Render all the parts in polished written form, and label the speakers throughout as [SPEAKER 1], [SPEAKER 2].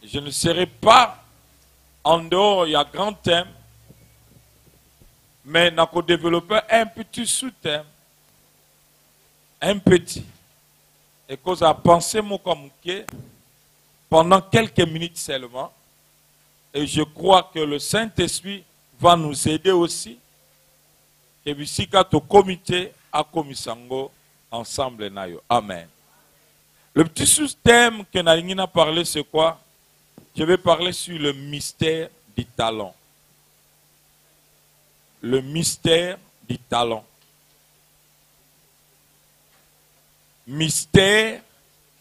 [SPEAKER 1] je ne serai pas en dehors, il y a grand thème, mais nous avons développé un petit sous-thème, un petit, et qu'on a pensé comme pendant quelques minutes seulement, et je crois que le Saint-Esprit va nous aider aussi, et ici, quand au comité, à Komisango, ensemble, amen. Le petit sous-thème que Nalingina a parlé, c'est quoi? Je vais parler sur le mystère du talent. Le mystère du talent. Mystère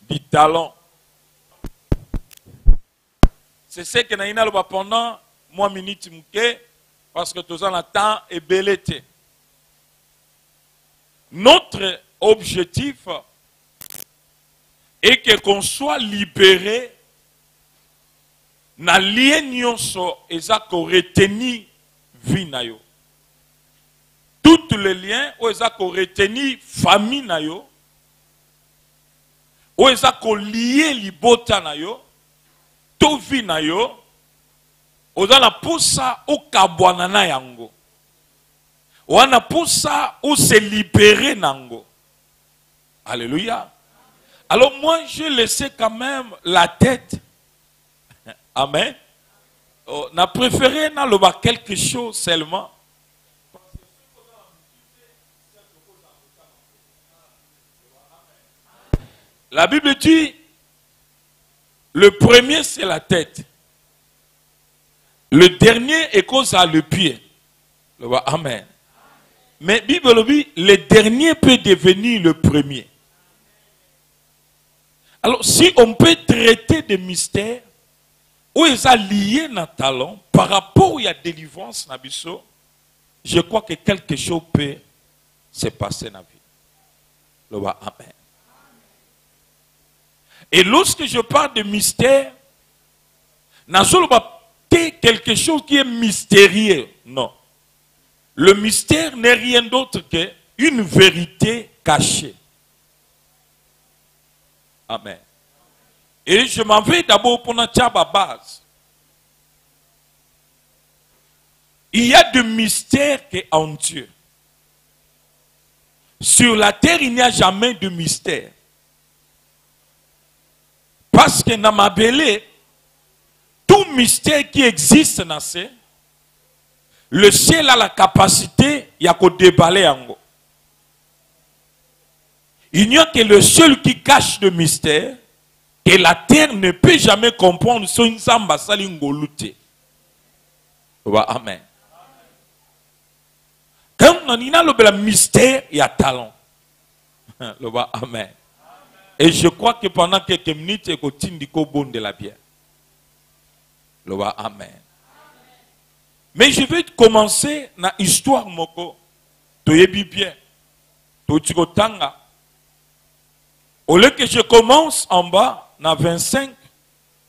[SPEAKER 1] du talent. C'est ce que Nalingina a dit pendant moi minute parce que tout ça le temps est belleté. Notre objectif est que qu'on soit libéré na lien nyonso eza ko retenir vie na yo. Tous les liens où eza ko retenir famille na yo, où eza ko lier libota na yo, to vie na yo, oza na poussa o kabwana na yango. Wana poussa ou se libérer nango. Alléluia. Alors moi, je laissais quand même la tête. Amen. On a préféré n'avoir quelque chose seulement. La Bible dit, le premier c'est la tête. Le dernier est cause à le pied. Amen. Mais Bible dit, le dernier peut devenir le premier. Alors, si on peut traiter des mystères, où ils sont liés dans le talent, par rapport à la délivrance, je crois que quelque chose peut se passer dans la vie. Amen. Et lorsque je parle de mystère, ce n'est pas quelque chose qui est mystérieux. Non. Le mystère n'est rien d'autre qu'une vérité cachée. Amen. Et je m'en vais d'abord pour notre base. Il y a de mystères en Dieu. Sur la terre, il n'y a jamais de mystère. Parce que dans ma belle, tout mystère qui existe dans ce, le ciel a la capacité, il y a qu'au déballer en haut. Il n'y a que le seul qui cache le mystère, et la terre ne peut jamais comprendre son nzamba salingolute. Amen. Quand on a le mystère, il y a talent. Amen. Et je crois que pendant quelques minutes, il y a bon de la bière. Amen. Mais je vais commencer dans l'histoire moko. Toyebi bien. Tochikotanga. Au lieu que je commence en bas, na 25,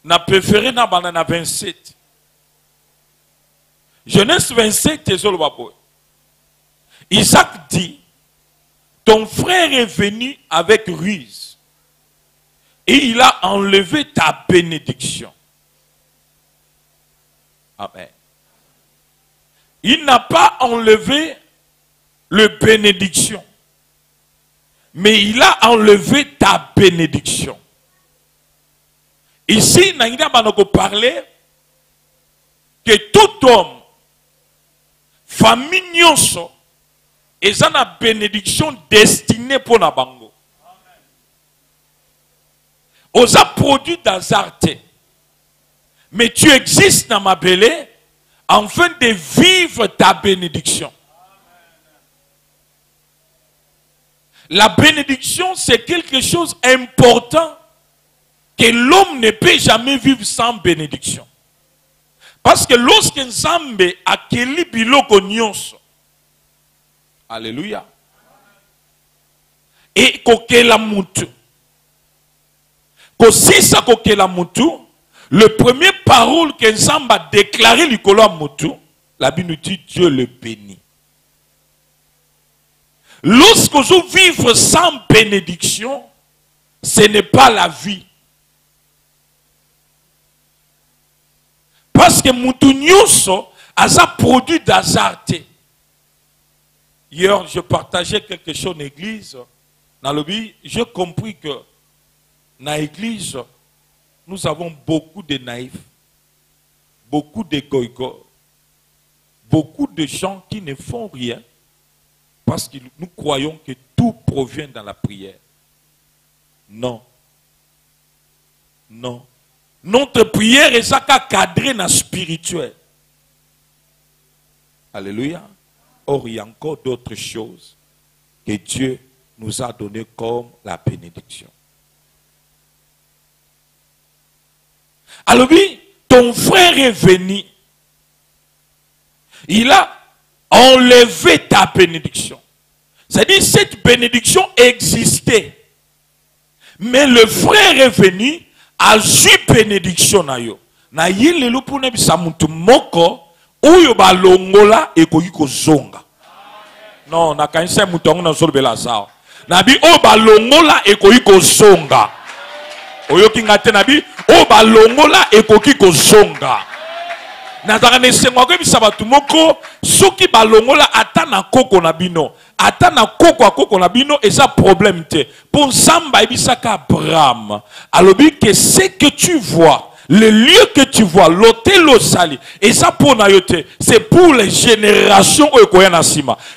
[SPEAKER 1] na préféré na 27. Genèse 27, Isaac dit, ton frère est venu avec ruse et il a enlevé ta bénédiction. Amen. Il n'a pas enlevé le bénédiction, mais il a enlevé ta bénédiction. Ici, nous allons parler que tout homme, famille nyonso, est une bénédiction destinée pour la bango. Osa produit d'azarte. Mais tu existes dans ma belle afin de vivre ta bénédiction. La bénédiction, c'est quelque chose d'important que l'homme ne peut jamais vivre sans bénédiction. Parce que lorsque Nzambe akeli biloko nyonso, alléluia, et kokela mutu, kosisa kokela mutu, le premier parole que Nzambe a déclaré likolo a mutu, la Bible nous dit Dieu le bénit. Lorsque vous vivez sans bénédiction, ce n'est pas la vie. Parce que mutu nyonso a un produit d'hasard. Hier, je partageais quelque chose dans l'église. Dans le but, j'ai compris que dans l'église, nous avons beaucoup de naïfs, beaucoup de goïgos, beaucoup de gens qui ne font rien parce que nous croyons que tout provient dans la prière. Non. Non. Notre prière est ça qu'à cadrer dans le spirituel. Alléluia. Or, il y a encore d'autres choses que Dieu nous a données comme la bénédiction. Alors oui, ton frère est venu. Il a enlevé ta bénédiction. C'est-à-dire cette bénédiction existait. Mais le frère est venu à eu bénédiction na yo. Na yele lo pone bisa muntu moko oyo ba longola ekoki kozonga. Non, na kanisa muntu ngona zolbela sao. Na bi o ba longola ekoki kozonga. Oyo kingate na bi o ba longola ekoki kozonga. Na takane sengwa ko bisa batu moko soki ba longola ata na koko na bino. Ata na koko na bino et ça problème te. Pour Samba ibisaka Abraham. Alors que ce que tu vois, le lieu que tu vois, l'hôtel au sali, et ça pour nayote, c'est pour les générations au.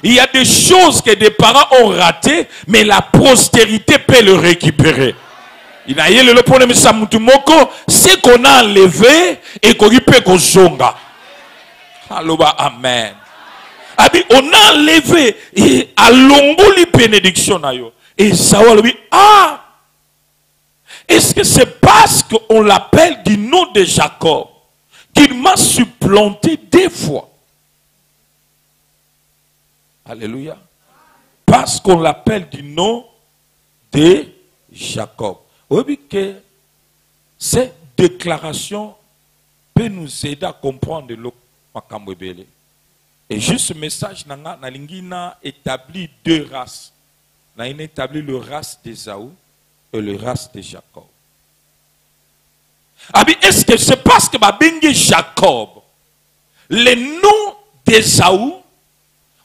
[SPEAKER 1] Il y a des choses que des parents ont ratées, mais la postérité peut le récupérer. Il y a le problème c'est qu'on a enlevé et qu'on peut kozonga. Alloba amen. On a enlevé et à l'ongoli bénédiction. Et ça va lui, ah, est-ce que c'est parce qu'on l'appelle du nom de Jacob qu'il m'a supplanté 2 fois? Alléluia. Parce qu'on l'appelle du nom de Jacob. Vous voyez que cette déclaration peut nous aider à comprendre le Makambwebele. Et juste ce message, Nalingina établit 2 races. On a établi le race d'Ésaü et le race de Jacob. Est-ce que c'est parce que Babengi Jacob, le nom d'Ésaü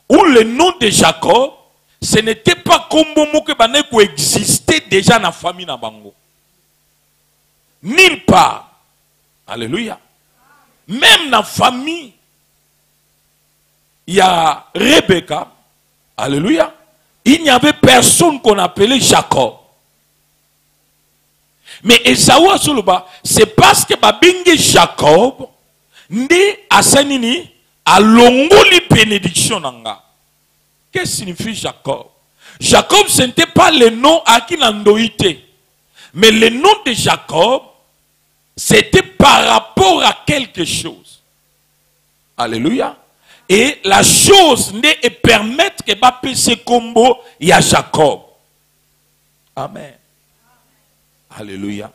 [SPEAKER 1] ou le nom de Jacob, ce n'était pas comme que Baneko existait déjà dans la famille Nabango. Nulle part. Alléluia. Même dans la famille, il y a Rebecca. Alléluia. Il n'y avait personne qu'on appelait Jacob. Mais Esaü Asoloba, c'est parce que Babinge Jacob, né à Sanini, a longoli bénédiction nanga. Qu'est-ce que signifie Jacob? Jacob, ce n'était pas le nom à qui n'andoïté. Mais le nom de Jacob, c'était par rapport à quelque chose. Alléluia. Et la chose n'est permettre que Bappé se combo, il y a Jacob. Amen. Alléluia.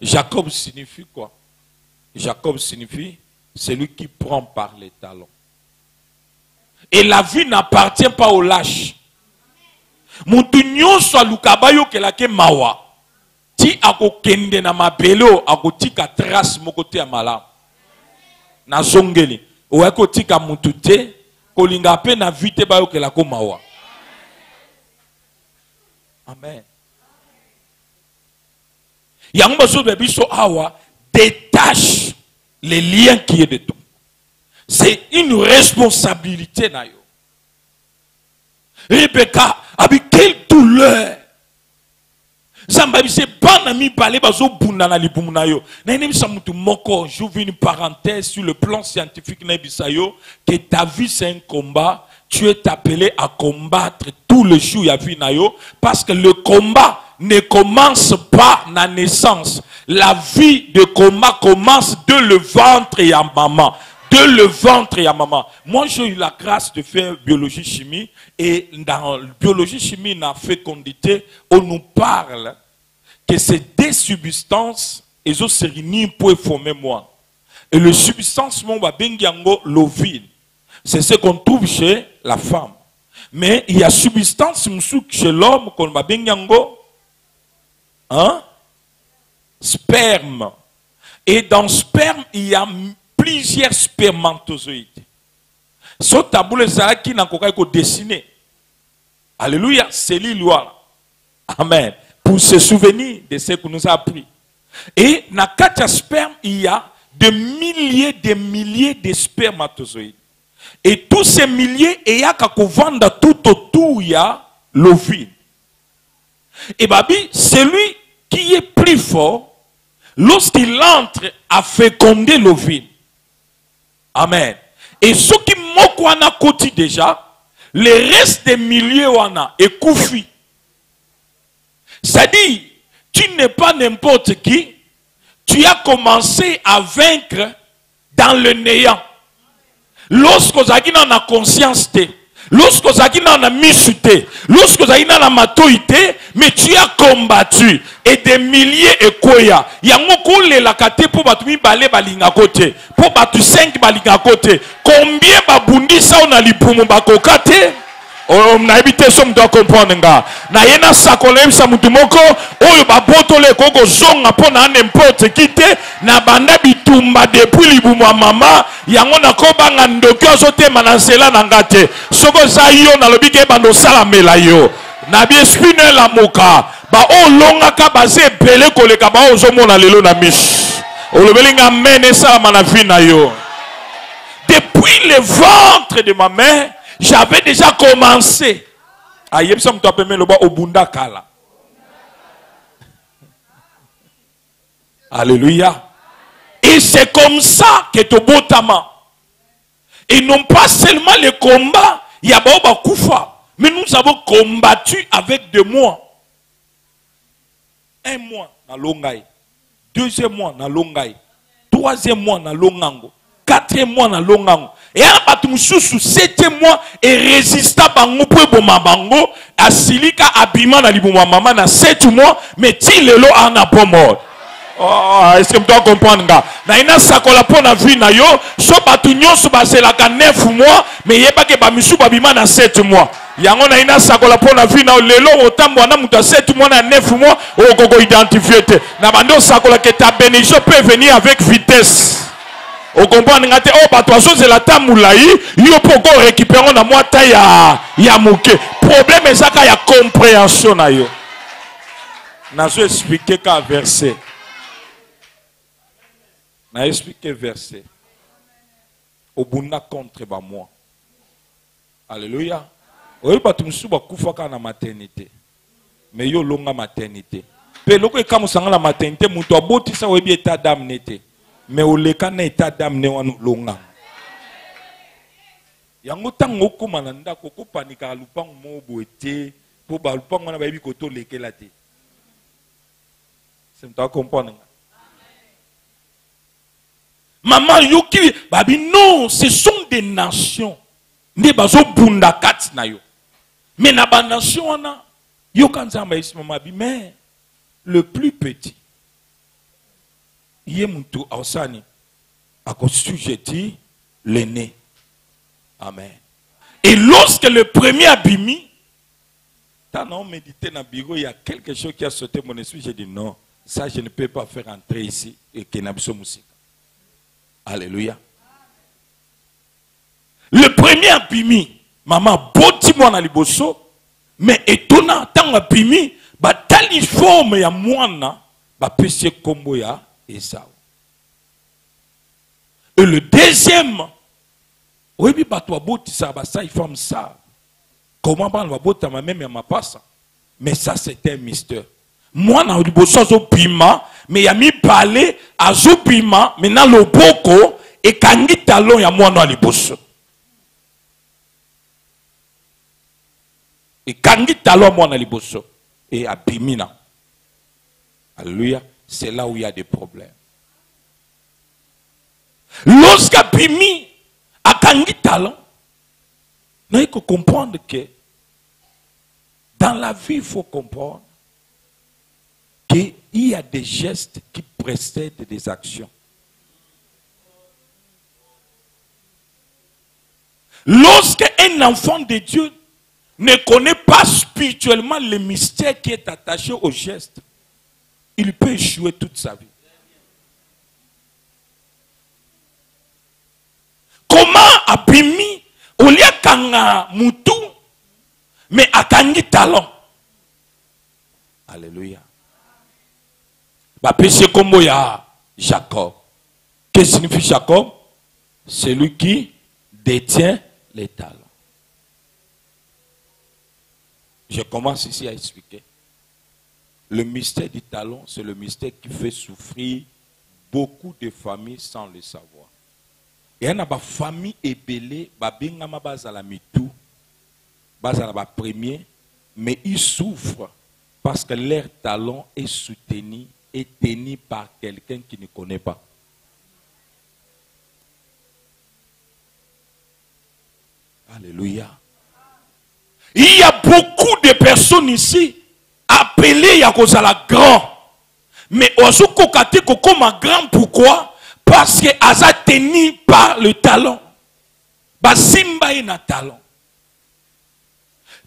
[SPEAKER 1] Jacob signifie quoi? Jacob signifie celui qui prend par les talons. Et la vie n'appartient pas aux lâches. Moutounyon soit lukabayo kelake mawa. Ti ako kende na mabelo ako tika trace mokote ya malamu. Na zongeli. Oueko tika mutute kolinga pe na vite bayo kelako mawa. Amen. Yangba zo bebiso awa détache les liens qui est de toi. C'est une responsabilité na yo. Rebecca, avec quelle douleur. Zambabi c'est pas nami balé bazo bunda na libumuna yo. Na inem samutu moko, j'ouvre une parenthèse sur le plan scientifique na bisayo que ta vie c'est un combat, tu es appelé à combattre tous les jours ya vie na yo parce que le combat ne commence pas na naissance. La vie de combat commence de le ventre et à maman. De le ventre et à maman. Moi, j'ai eu la grâce de faire biologie chimie et dans biologie chimie, dans la fécondité, on nous parle que c'est des substances et elles se réunissent pour former moi. Et le substance, l'ovule, c'est ce qu'on trouve chez la femme. Mais il y a substance chez l'homme qu'on va bengango Hein? Sperme. Et dans sperme, il y a plusieurs spermatozoïdes. Ce tabou, qui n'a qu'à dessiner. Alléluia, c'est l'île. Amen. Pour se souvenir de ce que nous a appris. Et dans quatre sperme, il y a des milliers de spermatozoïdes. Et tous ces milliers, il y a qu'à vendre tout autour, il y a l'ovule. Et babi, celui qui est plus fort, lorsqu'il entre à féconder l'ovule. Amen. Et ce qui m'a côté déjà, le reste des milliers wana est koufi. C'est-à-dire, tu n'es pas n'importe qui, tu as commencé à vaincre dans le néant. Lorsque vous avez la conscience, lorsque vous avez la misuté, lorsque vous avez la matoïté, mais tu as combattu. Et des milliers et quoi ya. Il y a un la kate pour battre balé balinga côté. Pour battre 5 balinga côté. Combien babundi ça on a lipumu bakokate? On a évité ça, on doit comprendre. Na yena sakolem sa mutumoko, oyo baboto le koko zonga pona n'importe qui te, na banda bitumba depuis libumu mama, yango na kobanga ndokyo zote manansela nangate. Soko zayo na lobike bando salamela yo. Na biespine la moka. Ba o longa ka base pele koleka ba o zomona lelo na mish. O lobelinga mene salama na vie na yo. Depuis le ventre de ma mère, j'avais déjà commencé. Ayem ça me doit permettre le bas au bunda kala. Alléluia. Et c'est comme ça que tu botama. Et non pas seulement le combat, il y a ba koufa. Mais nous avons combattu avec 2 mois. 1 mois na longai. 2e mois na longai. 3e mois na longango. 4e mois na longango. Et à Batumsou, 7e mois, et résista bango pour boma bango, à silika abima na liboma maman na 7 mois, mais ti lelo en a pas mort. Oh, est-ce que tu dois comprendre? Na ina sakola po na vie na yo, so batu nyonso baselaka 9 mois, mais yeba ke ba misu babima na 7 mois. Yango na ina sakola po na vie na lelo otambo na muta 7 mois na 9 mois, o koko identifier te. Na bando sakola que ta bénédiction peut venir avec vitesse. Au comprendre ngate oh batwazo c'est la tamoulaï yo poko récupérer na moita ya moke problème ezaka ya compréhension na yo na zo expliquer ka verset na expliquer verset au bunda contre ba moi alléluia oyo batumsu bakufaka na maternité mais yo longa maternité pe loko ekamusanga la maternité muto abotisa webi état d'âme nete. Mais au leka na état d'âme ne wanu longa. Yango tango komana ndako ko panika lupango mo boete po ba lupango na bayibi koto lekela te. C'est toi comprendre. Maman yoki babi non, ce sont des nations. Ne bazo bunda kat na yo. Mais na ba nation wana yo kanzamba isi mama bi mais le plus petit Yemuntu Ausani a sujeté l'aîné. Amen. Et lorsque le premier a bimi, t'as médité dans le bureau, il y a quelque chose qui a sauté mon esprit. J'ai dit non, ça je ne peux pas faire entrer ici et qu'il n'a pas musique. Alléluia. Le premier a bimi, maman, boti moi dans le bosso, mais étonnant, tant a bimi, bah taliforme ya moana, bah péché combo ya. Et ça. Et le deuxième, oui, il forme ça. Comment on va botter ma même ma passe? Mais ça, c'était un mystère. Moi, dans le bosso, piment, mais il y a mis parler à Zopima, maintenant le boko, et quand il talon, il y a moi dans le bosso. Et quand il talon, moi dans le bosso, et à Bimina. Alléluia. C'est là où il y a des problèmes. Lorsqu'à Bimi, à Kangi Talon, nous il faut comprendre que dans la vie, il faut comprendre qu'il y a des gestes qui précèdent des actions. Lorsqu'un enfant de Dieu ne connaît pas spirituellement le mystère qui est attaché au geste, il peut échouer toute sa vie. Comment abimi olia kanga mutu mais akangi talent. Alléluia. Bapese kombo ya Jacob. Qu'est-ce que signifie Jacob? Celui qui détient les talents. Je commence ici à expliquer. Le mystère du talent, c'est le mystère qui fait souffrir beaucoup de familles sans le savoir. Et il y a une famille ébélée, babingama bazala mitou, bazala ba premier, mais ils souffrent parce que leur talent est soutenu et tenu par quelqu'un qui ne connaît pas. Alléluia. Il y a beaucoup de personnes ici appelées à cause de la grand. Mais aussi kokate comme grand, pourquoi? Parce que Aza tenu par le talent. Basimba est un talent.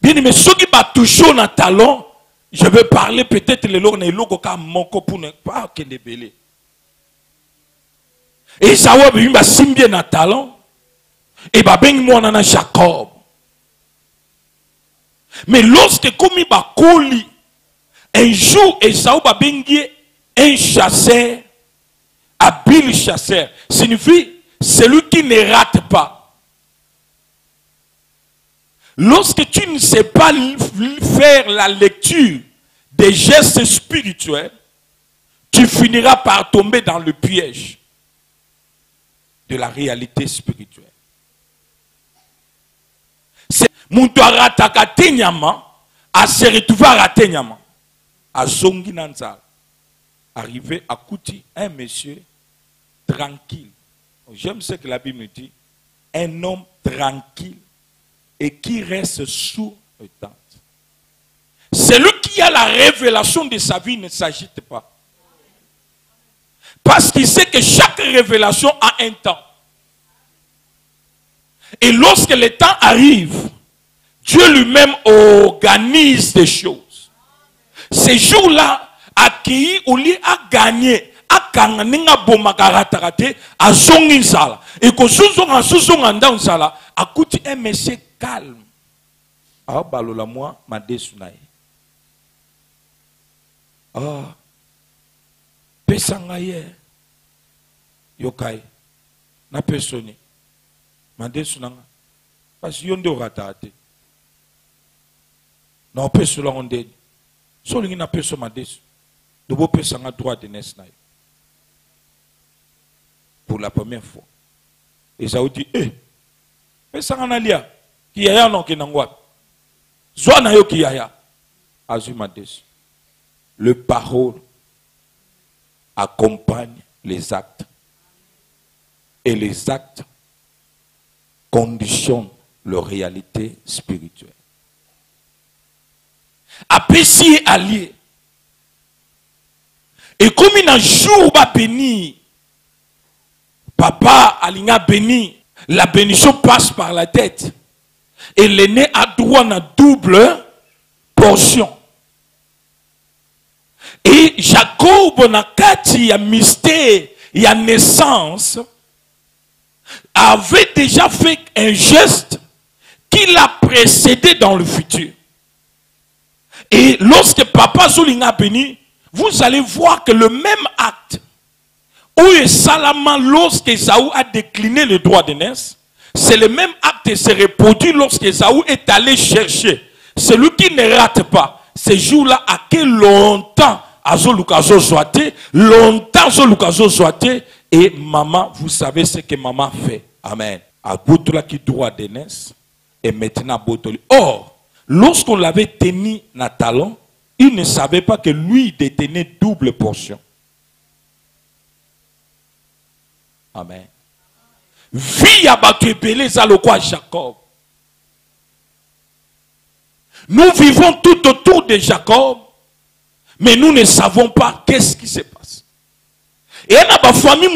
[SPEAKER 1] Bien, mais ceux qui battent toujours un talent, je vais parler peut-être les logs ne logo ka moko pour ne pas que les belés. Et ça va bien basimba un talent. Et babeng moi nana Jacob. Mais lorsque comme il va coller, un jour Esaü babengi un chasseur, habile chasseur, signifie celui qui ne rate pas. Lorsque tu ne sais pas faire la lecture des gestes spirituels, tu finiras par tomber dans le piège de la réalité spirituelle. Muntu arataka te nyama, a se retrouver à rater nyama. A zongi nanzal. Arrivé à Kouti, un monsieur tranquille. J'aime ce que la Bible dit. Un homme tranquille et qui reste sous le tente. Celui qui a la révélation de sa vie ne s'agite pas. Parce qu'il sait que chaque révélation a un temps. Et lorsque le temps arrive, Dieu lui-même organise des choses. Ces jours-là, accueilli au lieu à gagner, à gagner, à zongi sala. Et que sala, à coûter un monsieur calme. Ah, balola moi, ma desunaï. Ah, pesangaye, yokai, na pesoni, ma desunanga, parce que yonde ratate. Non, on peut se le rendre. Si on a peu de madès, nous pouvons faire un droit de naissance. Pour la première fois. Et ça vous dit, eh, mais ça en a lié. Qui y a non qui n'engouat. Soit n'a yo qui y a. Azu madès. Le parole accompagne les actes. Et les actes conditionnent leur réalité spirituelle. Apprécié allié. Et comme il a un jour va béni, papa Alinga béni, la bénédiction passe par la tête. Et l'aîné a droit à double portion. Et Jacob n'a kati a mystère, il y a naissance, avait déjà fait un geste qui l'a précédé dans le futur. Et lorsque papa Zoulinga béni, vous allez voir que le même acte où Salama, lorsque Esaü a décliné le droit de naissance, c'est le même acte qui se reproduit lorsque Esaü est allé chercher. Celui qui ne rate pas, ce jour-là, à quel longtemps Azolukazo soité, longtemps Azolukazo soité, et maman, vous savez ce que maman fait. Amen. À Boutoula qui droit de naissance, et maintenant Boutoula. Or, lorsqu'on l'avait tenu dans talon, il ne savait pas que lui détenait double portion. Amen. Vie à Bakébélé, Zalokwa Jacob. Nous vivons tout autour de Jacob, mais nous ne savons pas qu'est-ce qui se passe. Et dans ma famille,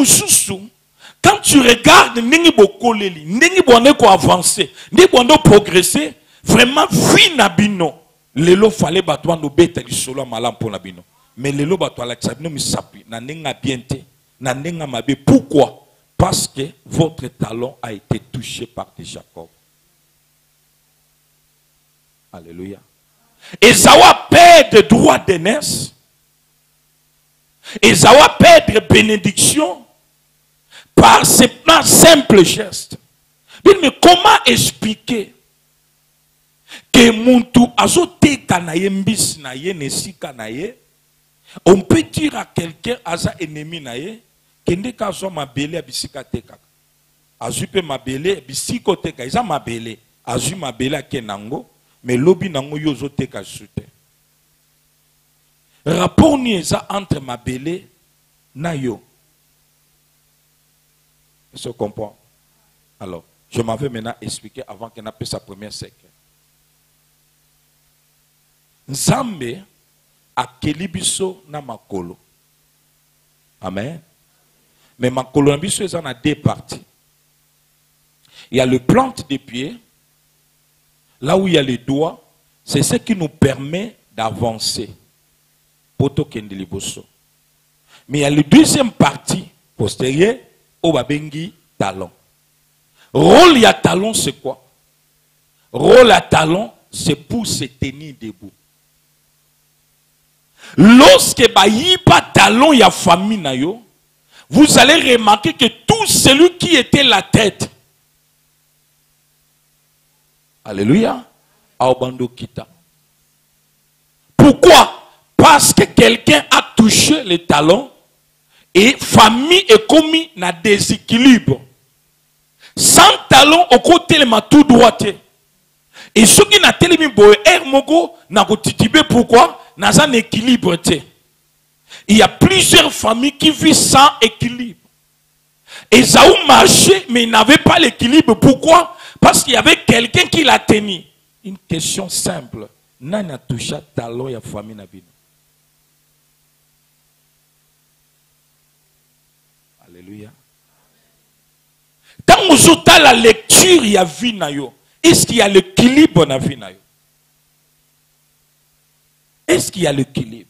[SPEAKER 1] quand tu regardes, Nengi Bokoleli, Nengi Boneko avancer, Nengi Boneko progresser, vraiment, vie nabino. Lelo fallait battre nos bêtes du solo malam pour nabino. Mais le loba to alakisabino misapi na nenga biente na nenga mabe. Pourquoi? Parce que votre talon a été touché par des Jacob. Alléluia. Esawa perd droit d'aînesse. Esawa perd bénédiction par ce simple geste. Mais comment expliquer que muntu azoteka na ye mbisi na ye nesika na ye? On peut dire à quelqu'un aza ennemi na ye kende ka zo mabele abisika teka. Azu pe mabele bisiko teka iza mabele. Azu mabele akenango mais lobi nango yo zo teka sute. Rapport ni eza entre mabele na yo. Est-ce qu'on comprend? Alors, je m'en vais maintenant expliquer avant qu'on appelle sa première sec. Nzambe akeli biso na makolo. Amen. Mais makolo na biso eza na deux parties. Il y a le plante des pieds, là où il y a les doigts, c'est ce qui nous permet d'avancer. Poto kende liboso. Mais il y a la deuxième partie postérieure, au babengi talon. Rôle ya talon, c'est quoi? Rôle à talon, c'est pour se tenir debout. Lorsque ba talon ya famille na yo, vous allez remarquer que tout celui qui était la tête, alléluia, aobando kita. Pourquoi? Parce que quelqu'un a touché les talons et famille est commis na déséquilibre. Sans talon au côté le matou droité. Et ceux qui n'a télé mi boye moko na ko titibé pourquoi? Dans un équilibre. Il y a plusieurs familles qui vivent sans équilibre. Et ça a marché, mais ils n'avaient pas l'équilibre. Pourquoi? Parce qu'il y avait quelqu'un qui l'a tenu. Une question simple. Nana touché talon ya famille na bino. Alléluia. Quand vous avez la lecture, il y a vie na yo. Est-ce qu'il y a l'équilibre dans la vie na yo? Est-ce qu'il y a l'équilibre?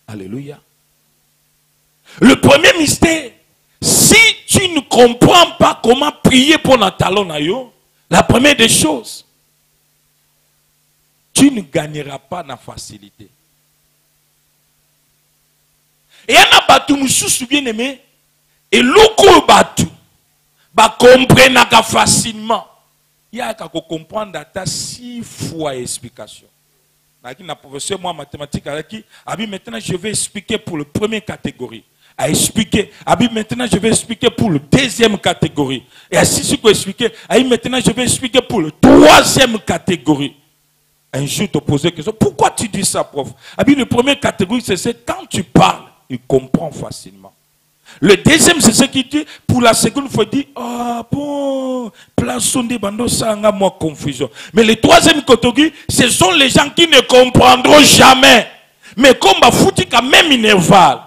[SPEAKER 1] Alléluia. Le premier mystère, si tu ne comprends pas comment prier pour notre talon, la première des choses, tu ne gagneras pas la facilité. Et il y a un bateau, je bien aimé, et l'autre bateau, comprendre facilement. Il y a qu'à comprendre data 6 fois explication. La professeur moi mathématiques maintenant je vais expliquer pour la première catégorie. À expliquer. Maintenant je vais expliquer pour la deuxième catégorie. Et ainsi je peux expliquer. Maintenant je vais expliquer pour la troisième catégorie. Un jour te poser la question. Pourquoi tu dis ça, prof? La première catégorie c'est quand tu parles, il comprend facilement. Le deuxième, c'est ce qui dit, pour la seconde, il faut dire, ah bon, place de bando, ça a moi confusion. Mais le troisième catégorie, ce sont les gens qui ne comprendront jamais. Mais comme ma foutu quand même inerval.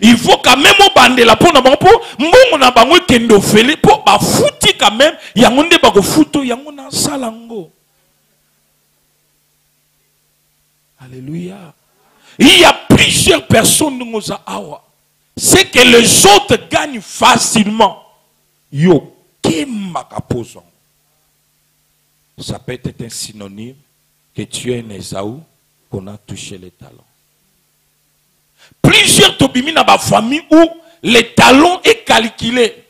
[SPEAKER 1] Il faut quand même au bande la peau, mon a bango kendo fele, pour ma foutu quand même, yangonde bago fouto, yangona salango. Alléluia. Il y a plusieurs personnes qui nous ont c'est que les autres gagnent facilement. Yo, ça peut être un synonyme que tu es un Esaü qu'on a touché les talons. Plusieurs tobimi dans ma famille où les talons est calculé.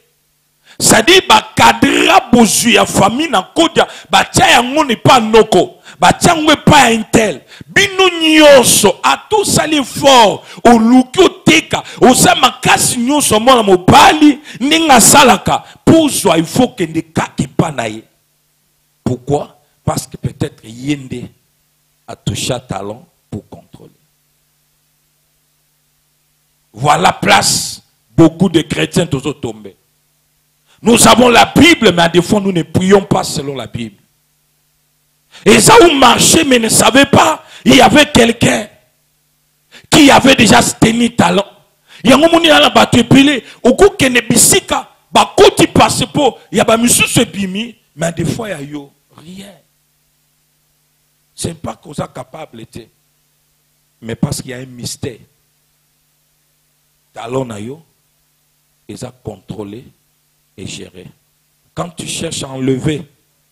[SPEAKER 1] C'est-à-dire que cadra bozu ya famille na kodia ba tia yango n'est pas noko. Ba tia yango pas un tel. Bino nyonso a tout sali fort au luki o teka o sa makasi nyonso mona mobali ninga salaka pour soi il faut que ne kaki pa na ye. Pourquoi? Parce que peut-être yende a touché talon pour contrôler. Voilà place beaucoup de chrétiens tous tombés. Nous avons la Bible, mais à des fois, nous ne prions pas selon la Bible. Et ça où marchait, mais ne savait pas. Il y avait quelqu'un qui avait déjà tenu talent. Il y a un moment où il y a un bateau épilé. Au coup, il y a un bisika. Quand il passe pour, il y a un monsieur se bimi, mais des fois, il y a rien. Ce n'est pas qu'on soit capable d'être, mais parce qu'il y a un mystère. Talon na yo, ils ont contrôlé et géré. Quand tu cherches à enlever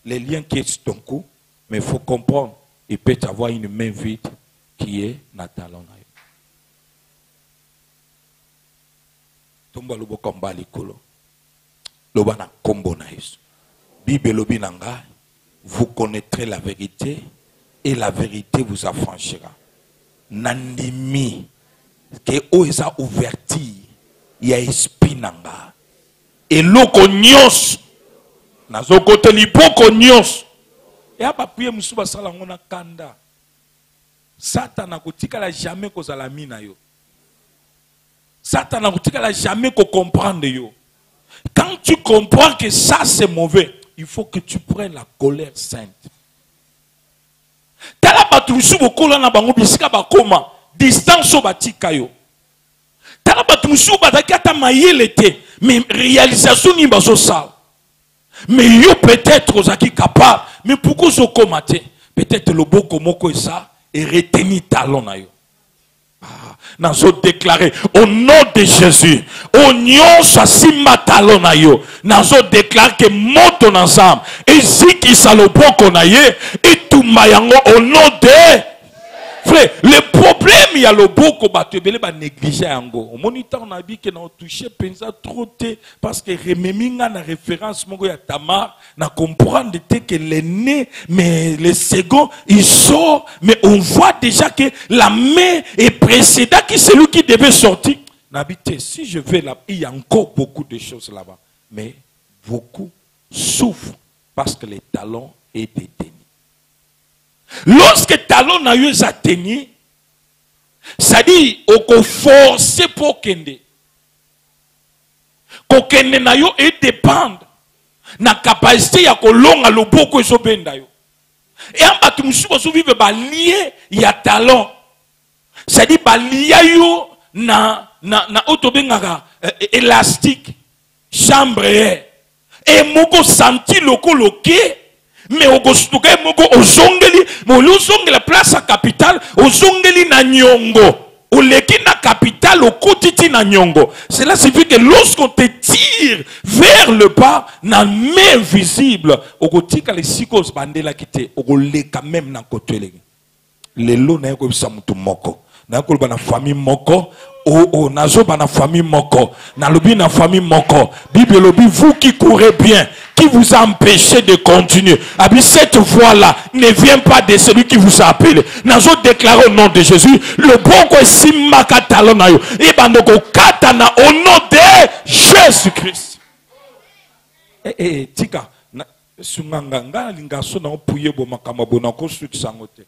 [SPEAKER 1] les liens qui sont sur ton cou, mais il faut comprendre, il peut y avoir une main vide qui est dans talon na yo. Tomba lobo komba likolo. Loba na kombo na Yesu. Bible lobi nanga, vous connaîtrez la vérité et la vérité vous affranchira. Nandimi que oza ouverti ya esprit nanga. Et loko nyos nazo kote liboko nyos. Et aba prier musuba sala ngona kanda. Satan akotikala jamais kozala mina yo. Satan akotikala jamais ko comprendre yo. Quand tu comprends que ça c'est mauvais, il faut que tu prennes la colère sainte. Tala batu musuba kola na bango bisika bakoma distance batika yo. Tala batu musuba dakata mayele te, mais réalisation ni baso sala. Mais yo peut-être ozaki capable, mais pourquoi zo komate? Peut-être le boko moko ça et retenir talon na yo. Nazo déclaré au nom de Jésus, oignon simba talon na yo. Nazo déclaré que moto ensemble et ziki saloboko na ye et tout mayango au nom de frère. Le problème il y a le boko batebele ba négliger yango. Au moniteur na bi que na toucher pensa trop te parce que rememinga na référence moko ya Tamar na comprendre que l'aîné mais le second il sort mais on voit déjà que la main est précédente qui c'est lui qui devait sortir. N'habite si je vais là il y a encore beaucoup de choses là-bas mais beaucoup souffrent parce que les talons est détenu. Lorsque talon na yo atteigné, ça dit au forcer pour kende. Ko kende na yo et dépendre na capacité ya ko longa loboko eso benda yo. Et en batu musuba so vive ba lié ya talon. Ça dit ba lié yo na autobengaka élastique chambre et moko senti loko loké. Mais au gostuke moko ozongeli mo luzonge la place à capitale ozongeli na nyongo o leki na capitale au kotiti na nyongo. Cela signifie que lorsqu'on te tire vers le bas na main visible au kotika les sikos bandela kite o leka même na côté le lo na ko bisa mutu moko na ko bana famille moko. Oh, nazo bana famille moko, na lobi na famille moko. Bible lobi vous qui courez bien, qui vous a empêché de continuer. Abi cette voie-là ne vient pas de celui qui vous a appelé. Nazo déclaré au nom de Jésus, le bon ko simaka talonayo. Et bandoko katana au nom de Jésus-Christ. Tika na sunganga nga lingaso na opuye bo makamba bona ko suki sangote.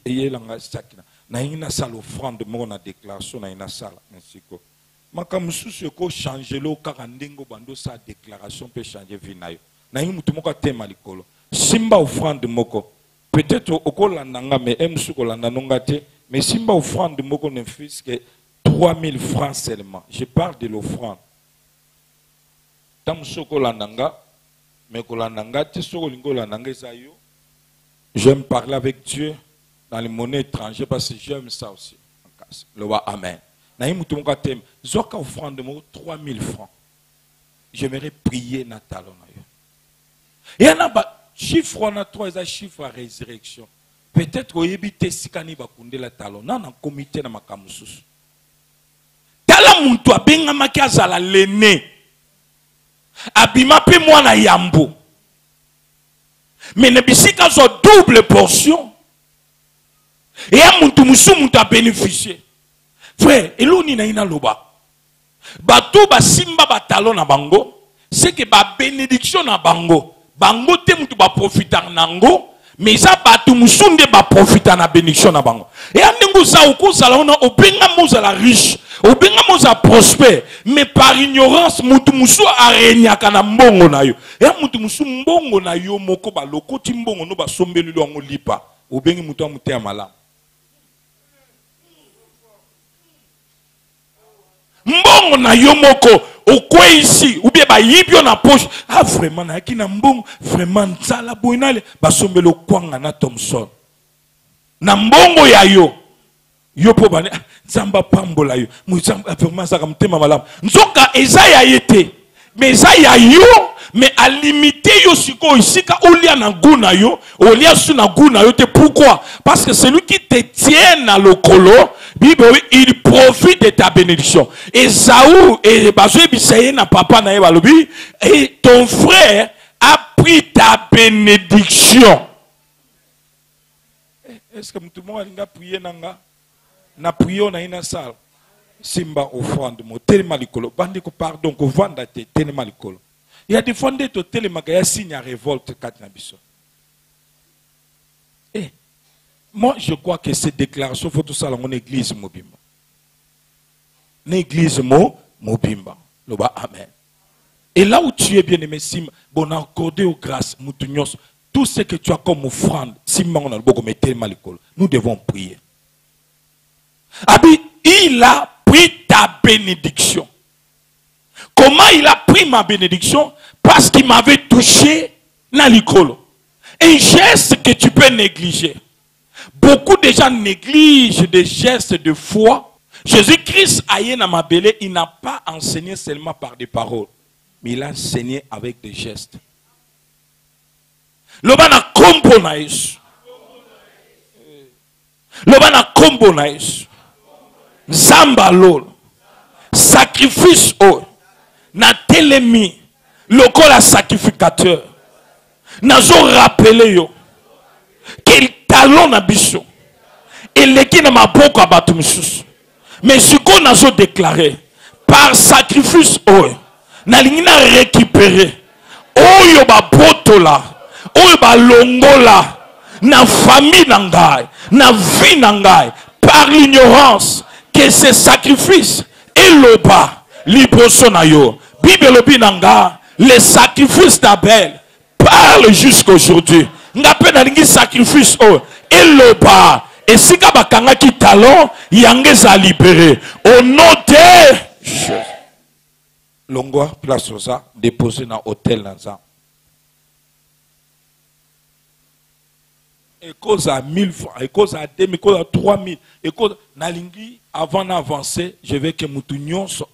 [SPEAKER 1] Yelanga sakina. Na ina sala offrande mo na déclaration na ina sala merci ko makamusu se ko changer lo kaka ndengo bando sa déclaration peut changer vie na yo na ina mutu moko tema likolo simba offrande moko peut-être okolanda nga mais emsu kolanda nonga te mais simba offrande moko ne fils que 3000 francs seulement. Je parle de l'offrande tam sokolanda nga mais kolanda nga te sokolingolanda nga eza yo. J'aime parler avec Dieu dans les monnaies étrangères parce que j'aime ça aussi. Le roi Amen. Zoka offrande de 3000 francs. J'aimerais prier na talon. Et il y a chiffre on a 3 chiffres à résurrection. Peut-être au yébité sikani bakunde la talon. Non, un comité na makamusus. Tala muntu abenga makaza la lene. Abima pe moi na yambo. Mais ne bisika zo double portion. Et à mon musu muta bénéficié. Frère, eloni na ina loba. Bato ba simba ba talon na bango, c'est que ba bénédiction na bango. Bango te mutu ba profiter nango, mais ça bato musu nde ba profiter na bénédiction na bango. Et andengo za oko sala ona obenga moza la riche, obenga moza prospère, mais par ignorance mutu musu arenyaka na mbongo na yo. Et mutu musu mbongo na yo moko ba lokoti mbongo no ba sombeli lo ngo lipa. Obengi mutu amute amala. Mbongo na yomoko okwe ici ou bien ba yibio na poche ah vraiment na ki na mbongo vraiment nzala boinale ba sombelo kwanga na Thomson Na mbongo ya yo. Yo po bane nzamba pambola yo. Muzamba vraiment ça comme tema malamu. Nzoka eza ya yete. Mais eza ya yo, mais à limiter yo siko isika olia na guna yo, olia su na guna yo te pourquoi? Parce que celui qui te tient dans le colo, Bible il profite de ta bénédiction. Esaü et bazwe bisaye na papa na ye balobi et ton frère a pris ta bénédiction. Est-ce que tout le monde a prié nanga? Na prié na ina salle. Simba offrande mo telema likolo. Bandi ko pardon ko vanda te telema likolo. Il y a des fondés to telema ya signe à révolte kat na biso. Eh, moi je crois que cette déclaration faut tout ça dans mon église mobimba. L'église mobimba. Loba amen. Et là où tu es bien aimé Simba, bon accordé aux grâces moutounios. Tout ce que tu as comme offrande, nous devons prier. Abi, il a pris ta bénédiction. Comment il a pris ma bénédiction? Parce qu'il m'avait touché dans l'icolo. Un geste que tu peux négliger. Beaucoup de gens négligent des gestes de foi. Jésus-Christ, il n'a pas enseigné seulement par des paroles, mais il a enseigné avec des gestes. Lobana kombo na Yesu. Lobana kombo na Yesu. Zamba lol. Sacrifice o. Na telemi. Lokola sacrificateur. Nazo rappeler yo. Quel talon na biso. Eleki na maboko abatu misusu. Mais ce qu'on a déclaré. Par sacrifice o. Na lingina récupérer. Oyo ba botola. Oyo ba longola na famille nangai, na vie nangai, par l'ignorance que ce sacrifice et le bas liboso na yo. Bible lobi nanga, les sacrifices d'Abel parlent jusqu'à aujourd'hui. Ngape na lingi sacrifice o et le bas et si ka bakanga ki talon yangeza libéré au nom de Jésus. Longwa place oza déposer na hôtel nanza. Et cause à 1000 francs, et cause à 2000, et cause à 3000, et cause nalingi avant d'avancer, je veux que Moutounion soit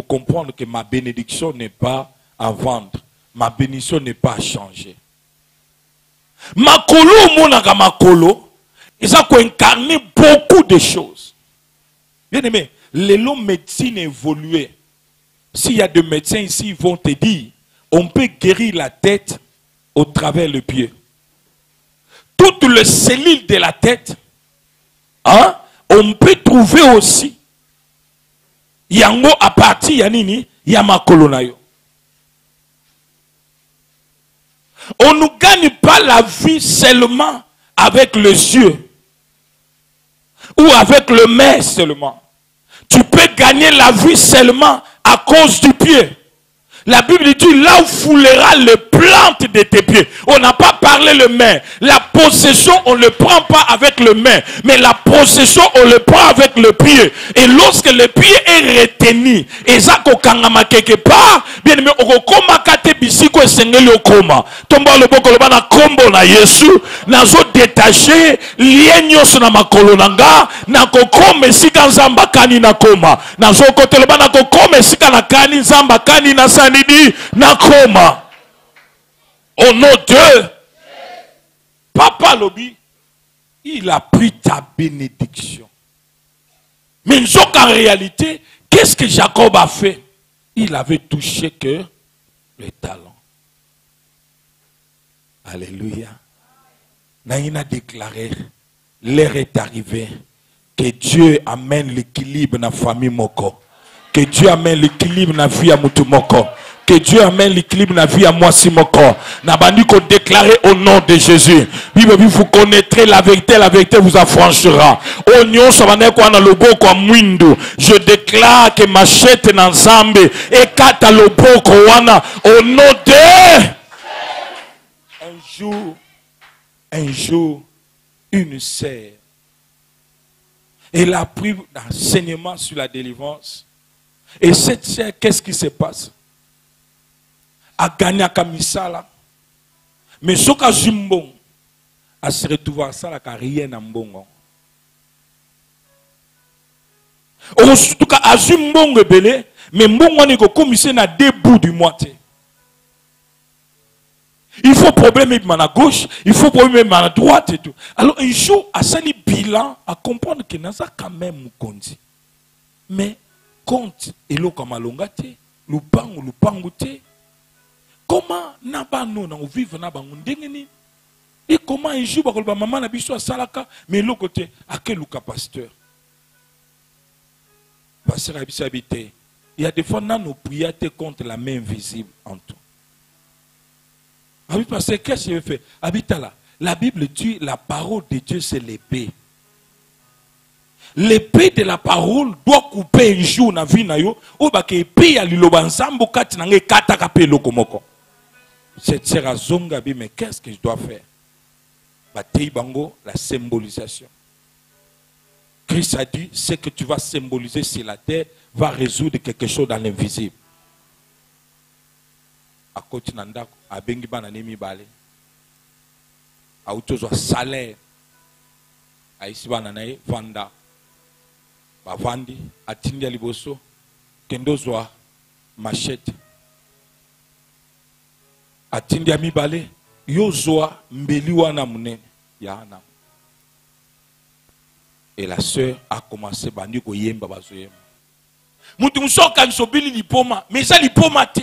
[SPEAKER 1] comprendre que ma bénédiction n'est pas à vendre, ma bénédiction n'est pas à changer. Makolo monaka makolo, ils ont incarné beaucoup de choses. Bien aimé, les médecine évolué. S'il y a des médecins ici, ils vont te dire, on peut guérir la tête au travers le pied. Toutes les cellules de la tête, hein, on peut trouver aussi yango à partir yanini yamakolo na yo. On ne gagne pas la vie seulement avec les yeux ou avec le main seulement. Tu peux gagner la vie seulement à cause du pied. La Bible dit, là où foulera les plantes de tes pieds. On n'a pas parlé le main. La possession, on ne le prend pas avec le main. Mais la possession, on le prend avec le pied. Et lorsque le pied est retenu, et ça, kangama quelque part, bien aimé, okokoma kate bisiko esengeli okoma. Tomba le boko lobana kombo na Yesu, nazo détaché, lienyo na makolo nanga, na kokome esika nzamba kani na koma. Nazo kote lobana kokome esika na kani nzamba kani na sanidi na koma. Au nom de Papa Lobi, il a pris ta bénédiction. Mais en réalité, qu'est-ce que Jacob a fait? Il avait touché que le talent. Alléluia. Naïna a déclaré, l'heure est arrivée, que Dieu amène l'équilibre dans la famille Moko. Que Dieu amène l'équilibre dans la vie à Moutoumoko. Que Dieu amène l'équilibre dans la vie à moi Simoko. Nabandi ko déclarer au nom de Jésus. Vous connaîtrez la vérité vous affranchira. Je déclare que machette na nzambe et kata loboko wana au nom de un jour une sœur, elle a pris l'enseignement sur la délivrance. Et cette sœur, qu'est-ce qui se passe? A gagné à Kamisala. Mais ce qu'a Zimbon, à se retrouver à ça, la carrière en bon. En tout cas, à ce mbongo belé, mais mbongo n'est que comme c'est na deux bouts du moitié. Il faut problème à gauche, il faut problème à droite et tout. Alors un jour, à ça les bilan, à comprendre que n'a ça quand même compte. Mais compte et l'eau comme à longate, lupangu te. Comment n'a pas nous na vivre na bangundengeni? Et comment un jour ba maman na biso salaka, mais l'autre côté à quel pasteur? Pasteur Abissa habité. Il y a des fois dans nos prières contre la main invisible en tout. Ah oui, parce que qu'est-ce que je fais? Habite là. La Bible dit la parole de Dieu c'est l'épée. L'épée de la parole doit couper un jour dans la vie. Ou bah que l'épée a l'illobansambo kati nange kata kape lokomoko. C'est tira zonga bi mais qu'est-ce que je dois faire? Batei bango la symbolisation. Christ a dit ce que tu vas symboliser sur la terre va résoudre quelque chose dans l'invisible. À côté nandako abengi bana nemi balé a utozo salaire a isi bana nae vanda ba vandi atindi liboso kendo zwa machette atindi ami balé yo zwa mbeli wana munene ya na et la sœur a commencé bandi ko yemba bazoyemba mutu musoka nsobili lipoma mais ça lipoma te.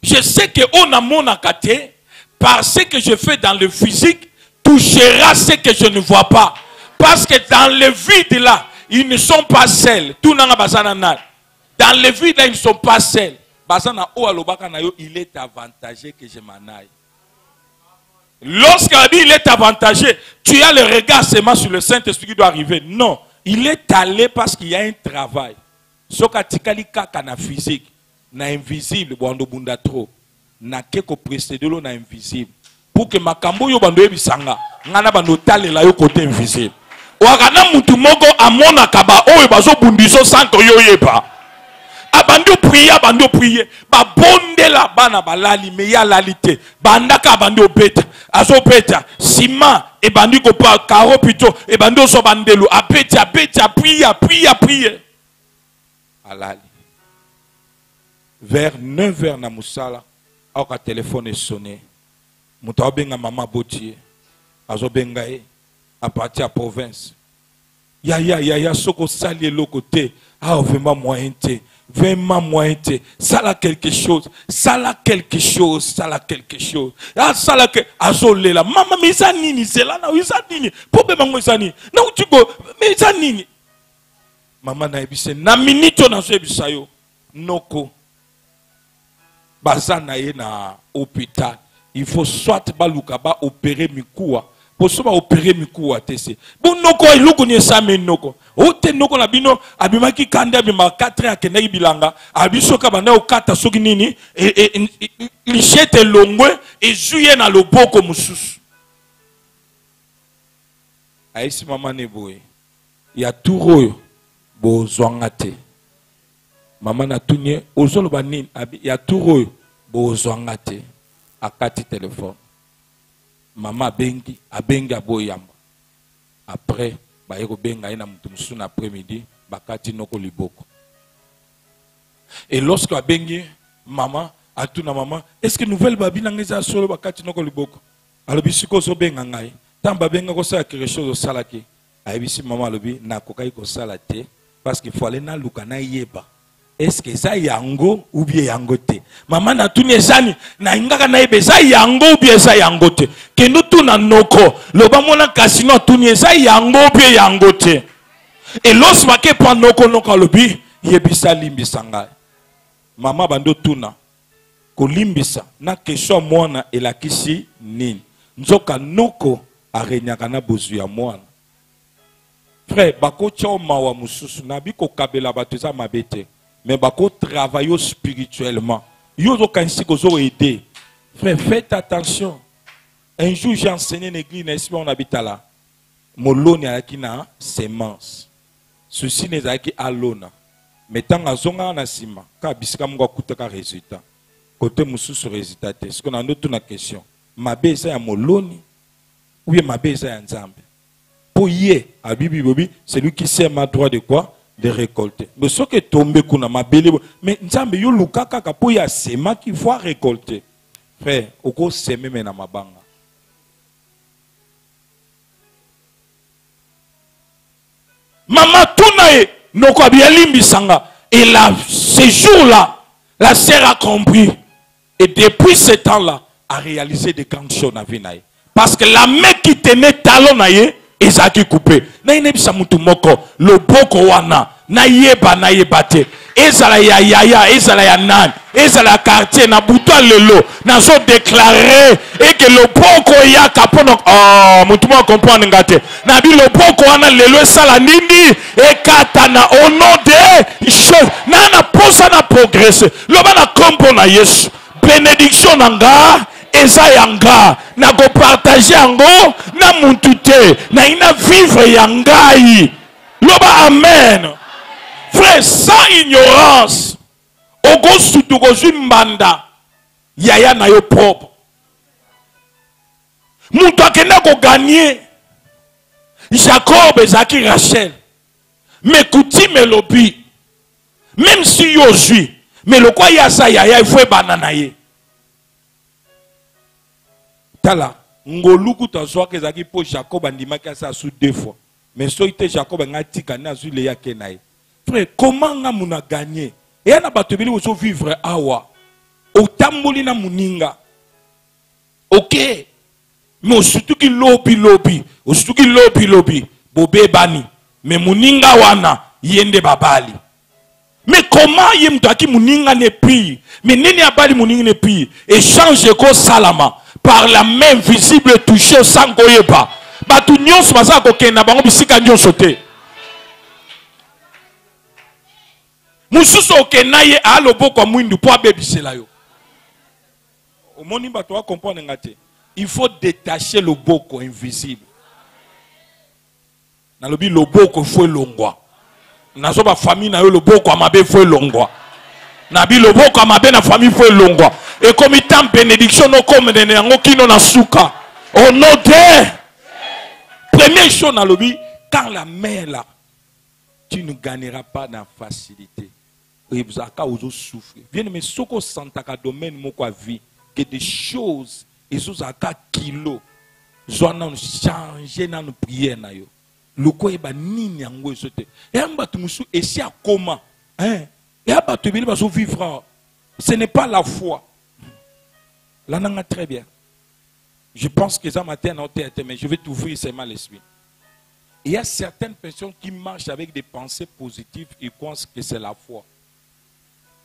[SPEAKER 1] Je sais que on a mon akaté, parce que je fais dans le physique, touchera ce que je ne vois pas. Parce que dans le vide là, ils ne sont pas seuls. Tout n'a pas dans le vide là, ils ne sont pas seuls. Il est avantagé que je m'en aille. Lorsqu'il dit il est avantagé, tu as le regard seulement sur le Saint-Esprit qui doit arriver. Non, il est allé parce qu'il y a un travail. Sokatikali kaka na physique. Na invisible bondo bunda trop na keko précéder lo na invisible pour que makambo yo bando ebisanga ngana bando talela yo côté invisible wakana mutu moko amona kaba oyo bazo bundiso santo yo yeba abando prier ba bondela bana balali me ya lalite bandaka bando beta azo beta ciment e bandi ko pa karo pito e bando so bandelo apeta prier alali. Vers 9h na musala, au téléphone est sonné. Mouta benga maman botier, azo benga à partir de la province. Ya soko sali l'autre côté, ah vraiment moyen te, ça là quelque chose, ah ça là que azo lela, maman mais ça nini, c'est là na ça nini, problème moi ça nini, na tu go, mais ça nini. Maman na ebise na minute na so ebisa yo, noko. Bazana ye na hôpital, il faut soit baluka ba opérer mikuwa, pour soit opérer mikuwa tese. Bon noko iluko ni same noko. Ote noko na bino abimaki kanda bima 4 ans kenaki bilanga, abisoka banda okata soki nini il jette longwe et juye na loboko mususu. Aisi mama ne boye. Ya turoyo bo zwangate. Maman a tourné aux Zolobanines, il y a tout royo, bozwangate, à 4 téléphones. Maman bengi, a bengi a boyamba. Après, ba yeko benga ina mutumsu na après-midi, bakati noko liboko. Et lorsque a bengi, maman, a tout na maman, est-ce que nouvelle babi n'angeza solo bakati noko liboko? Alors bisiko so benga ngai, tant ba benga ko sala quelque chose au salaki. A bisi maman lobi na kokai ko salate, parce qu'il faut aller na lukana yeba. Est-ce que ça yango ou bien yangote? Maman na tuni ezani na ingaka na ebe ça yango ou bien ça yangote? Que nous tout na noko le bamona kasino tuni eza yango ou bien yangote? Et lorsque ma ke prend noko noko lobi yebisa limbisa ngai. Maman bando tuna ko limbisa na question mwana elakisi nini? Nzoka noko arenyaka na bozu ya mwana. Frère bako tcho mawa mususu na biko kabela batuza mabete. Mais bako travaille spirituellement. Yozo kansi kozo aider. Frère, faites attention. Un jour j'ai enseigné une église, n'est-ce pas, on habite là. Moloni alaki na semence. Ceci n'est alaki alona. Mais tant azonga na sima, ka bisika mungo kutaka résultat. Côté mususu résultat. Est-ce qu'on a une autre question? mabe eza ya moloni ou bien mabe eza ya nzambe. Pour yé, à Bibi, c'est lui qui sème à droit de quoi? De récolter. Mais ce qui est tombé kuna mabele, mais nzambe yo luka kaka pour ya sema qu'il faut récolter. Frère, oko seme mena mabanga. Maman Tounae, noko abiyalimbi sanga. Et là, ce jour-là, la sœur a compris. Et depuis ce temps-là, a réalisé de grandes choses dans la vie. Parce que la main qui tenait talon naye, ezaki coupé. Na inebisa mutu moko, le boko wana, na yeba na yebate. Ezala ya yaya, ezala ya nan, ezala quartier, na buto lelo, na so déclaré, et que le boko ya kapono, oh, mutu moko comprendre ngate. Na bi le boko wana lelo esala nini, et katana, au nom de choses, na na posa na progresser. Loba na kompo na Yesu, bénédiction nanga, eza yanga na go partager yango na muntu te na ina vivre yangai. Loba amen. Frère, sans ignorance ogo sutu kozwi mbanda yaya na yo propre. Muntu akenda ko gagner Jacob ezaki Rachel, mais coutume lobi même si yo zui mais le quoi ya sa yaya il faut banana ye. Tala, ngoluku tazwa kezaki po Jacob andimaki asa sous 2 fois. Mais so ite Jacob ngati kana zu le yake nae. Frère, comment nga muna gagner? Et na batobeli ozo vivre awa. Otamboli na muninga. OK. Mais surtout ki lobi. Surtout ki lobi. Bobe bani. Mais muninga wana yende babali. Mais comment yem taki muninga ne pi? Mais nini abali muninga ne pi? Échange ko salama. Par la main visible touchée sans goyeba. Batu nyonso baza kokenda bango bisika nyonso te. Mususu okena ye a loboko mwindu po abebisela yo. Omoni bato wa comprendre ngate. Il faut détacher le boko invisible. Na lobi loboko fo longwa. Nazo ba famille na yo loboko amabe fo longwa. Nabi loboko amabe na famille fo longwa. Et comme il t'en bénédiction, nous comme des nango qui n'ont souka. Au nom de première chose dans le vie, quand la main là, tu ne gagneras pas dans facilité. Et vous avez souffrir. Bien mais ce que sentaka domaine mon quoi vie, que des choses, et ce que kilo, zonan changer dans nos prières na yo. Le quoi est ba nini yango sote. Et amba tumusu et si à comment, hein? Et amba tu veux pas vivre. Ce n'est pas la foi. Là, on a très bien. Je pense que ça matin, mais je vais t'ouvrir seulement l'esprit. Il y a certaines personnes qui marchent avec des pensées positives et pensent que c'est la foi.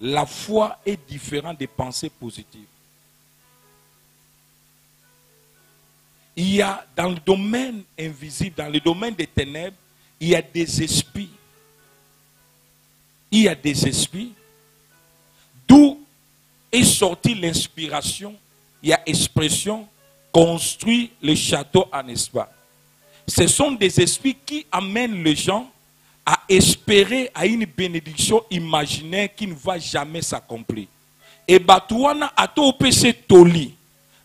[SPEAKER 1] La foi est différente des pensées positives. Il y a dans le domaine invisible, dans le domaine des ténèbres, il y a des esprits. Il y a des esprits. D'où est sortie l'inspiration. Il y a expression construit le château en espace. Ce sont des esprits qui amènent les gens à espérer à une bénédiction imaginaire qui ne va jamais s'accomplir. Et Batouana a tout péché toli.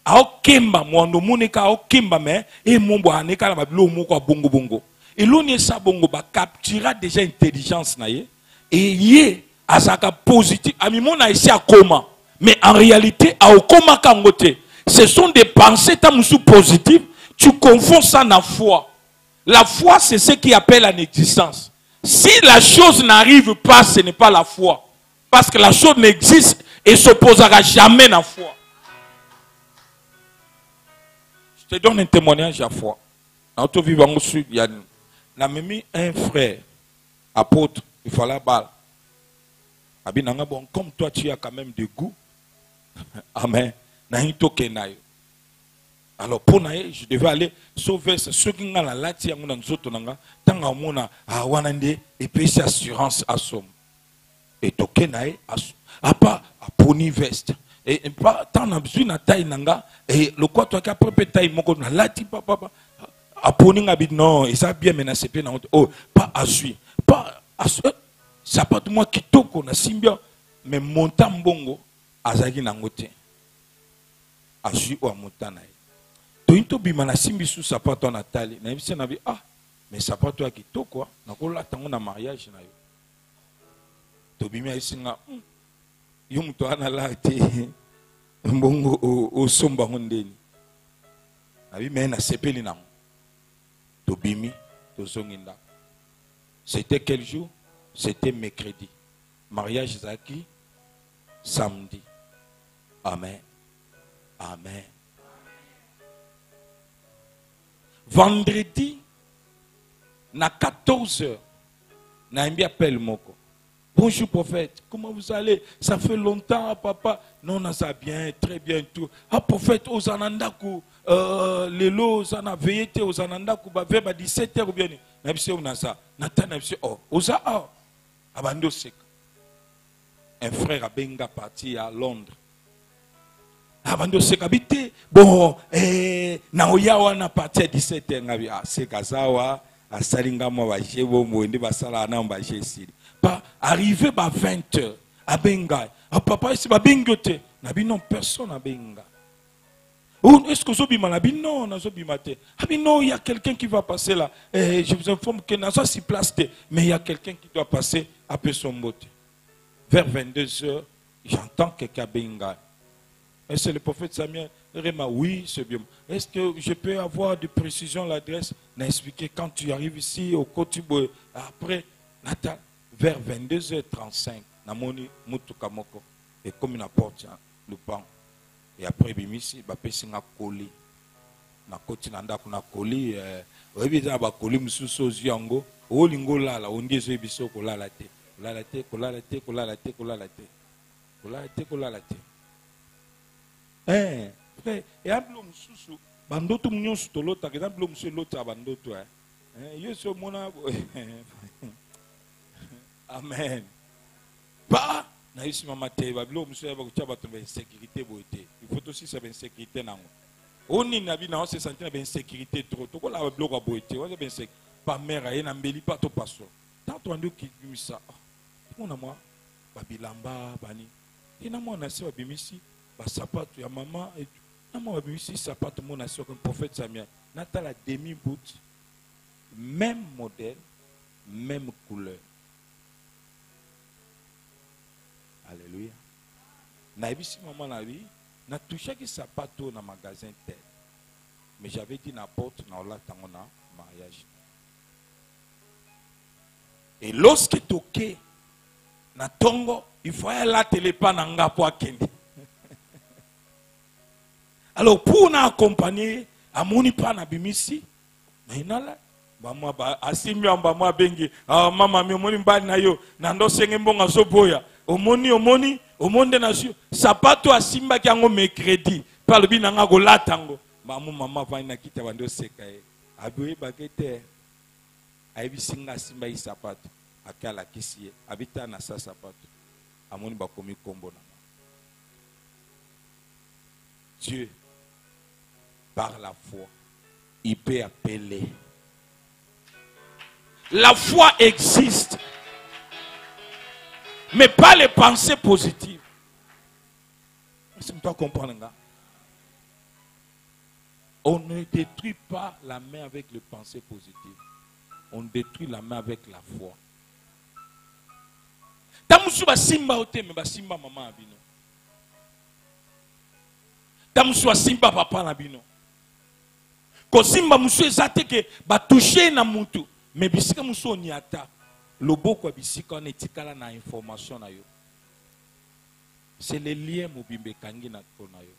[SPEAKER 1] A okemba mwando muneka okemba me et mombo aneka na bablo moko bongo bongo. Et l'on sa bongo ba capturera déjà intelligence na ye et yé azaka positif. Ami mona ici à comment? Mais en réalité, à Okoma Kangote, ce sont des pensées positives. Tu confonds ça dans la foi. La foi, c'est ce qui appelle en existence. Si la chose n'arrive pas, ce n'est pas la foi. Parce que la chose n'existe et ne s'opposera jamais dans la foi. Je te donne un témoignage à la foi. Dans tout vivant au sud, il y a un frère, apôtre, il fallait balle. Comme toi, tu as quand même du goût. Amen. Alors pour naïe, je devais aller sauver ceux qui ont la lati à mon autre nanga. Tant à mon à wanande et payer assurance à somme. Et toke naïe à pas à poni veste. Et pas tant à besoin na taille nanga. Et le quoi toi qui a propre taille mon na lati papa à poni ngabit non. Et ça bien menacé pe na oh pas à suivre pas à ça pas tout moi qui toko na simbia mais montant bongo azaki nangote. azui o amotana ye. Tointo bimana simbi sous sapato na tali. Na yebisi na bi ah mais sapato ya kitoko na kola tango na mariage na yo. To bimi asinga yo muto ana la te mbongo o somba ngondeni. Na bi me na sepeli na. To bimi to zonginda. C'était quel jour? C'était mercredi. Mariage zaki samedi. Amen. Amen. Vendredi, na 14h, Naïmi appelle Moko. Bonjour prophète, comment vous allez? Ça fait longtemps, papa. Non, on a ça bien, très bien tout. Ah prophète, aux Anandaku, les lots, aux Anaveyete, aux Anandaku, bah, vers 17h ou bien. Naïmi on a ça. Nathan, Naïmi oh, aux A, Abando Sek. Un frère Abenga parti à Londres. Abando Sekabite, bon, Naoya wana parti à 17h, Nabi, ah, Sekazawa, à Salinga Mwaje, Mwende Basala, Namba Jessi. Pas arrivé à 20h, à Benga. Ah, papa, c'est pas Bengote. Nabi, non, personne à Benga. Est-ce que Zobima Nabi, non, Nazobimate. Ah, mais non, il y a quelqu'un qui va passer là. Je vous informe que Naza s'y place, mais il y a quelqu'un qui doit passer après son botte. Vers 22h, j'entends quelqu'un Benga. Et c'est le prophète Samuel. Réma, oui, c'est bien. Est-ce que je peux avoir de précision l'adresse? N'a expliqué quand tu arrives ici au Kotibo. Après, Nathan, vers 22h35, Namoni Mutukamoko. Et comme une porte, le pan. Et après, Bimisi, Bapesi n'a collé. Na koti nanda kuna koli. Oebida ba koli mususu oziango. O lingo lala, ongi zo ebiso kolala te. Kolala te, kolala te, kolala te, kolala te. Kolala te, kolala te. Frère, et un blum sous bandoto mignon sous l'autre, un blum sur l'autre à bandoto. Yo sur mon Amen. Pas, na ici maman te, blum sur la sécurité beauté. Il faut aussi savoir sécurité non. On n'y n'a pas se sentir bien sécurité trop. Tout la blog à beauté, on est bien sec. Pas mère, et n'embellit pas ton passeur. Tant on dit qu'il dit ça. Mon amour, babilamba, bani. Et n'a moi on a ça bimisi. Sapato ya maman et maman a ici sapato mon nation comme prophète Samuel. Nata la demi boot, même modèle, même couleur. Alléluia. Na ici maman la vie, na touché que sapato na magasin tel. Mais j'avais dit na porte na ola tangona mariage. Et lorsque toqué na tongo, il faut aller la téléphone nga po akende. Alors pour nous accompagner, à mon pas na bimisi, mais nala, maman ba asimi amba moi bengi, ah maman mi omoni mbali na yo, nando senge mbonga zoboya, omoni omonde na yo, sapato asimba ki yango mercredi, par le bi nanga go latango, maman va na kita bando sekaye, abuye bagete, aibi singa simba yi sapato, akala kisiye, abita na sa sapato, amoni ba komi kombo na. Dieu, par la foi, il peut appeler. La foi existe, mais pas les pensées positives. Je ne peux pas comprendre. On ne détruit pas la main avec les pensées positives. On détruit la main avec la foi. Tamusu ba simba ote me ba simba maman abino. Tamusu ba simba papa na bino. Ko simba musu ezate ke ba toucher na mutu. Mais bisika musu oniata. Loboko bisika on etikala na information na yo. C'est les liens mobimbe kangi na kona yo.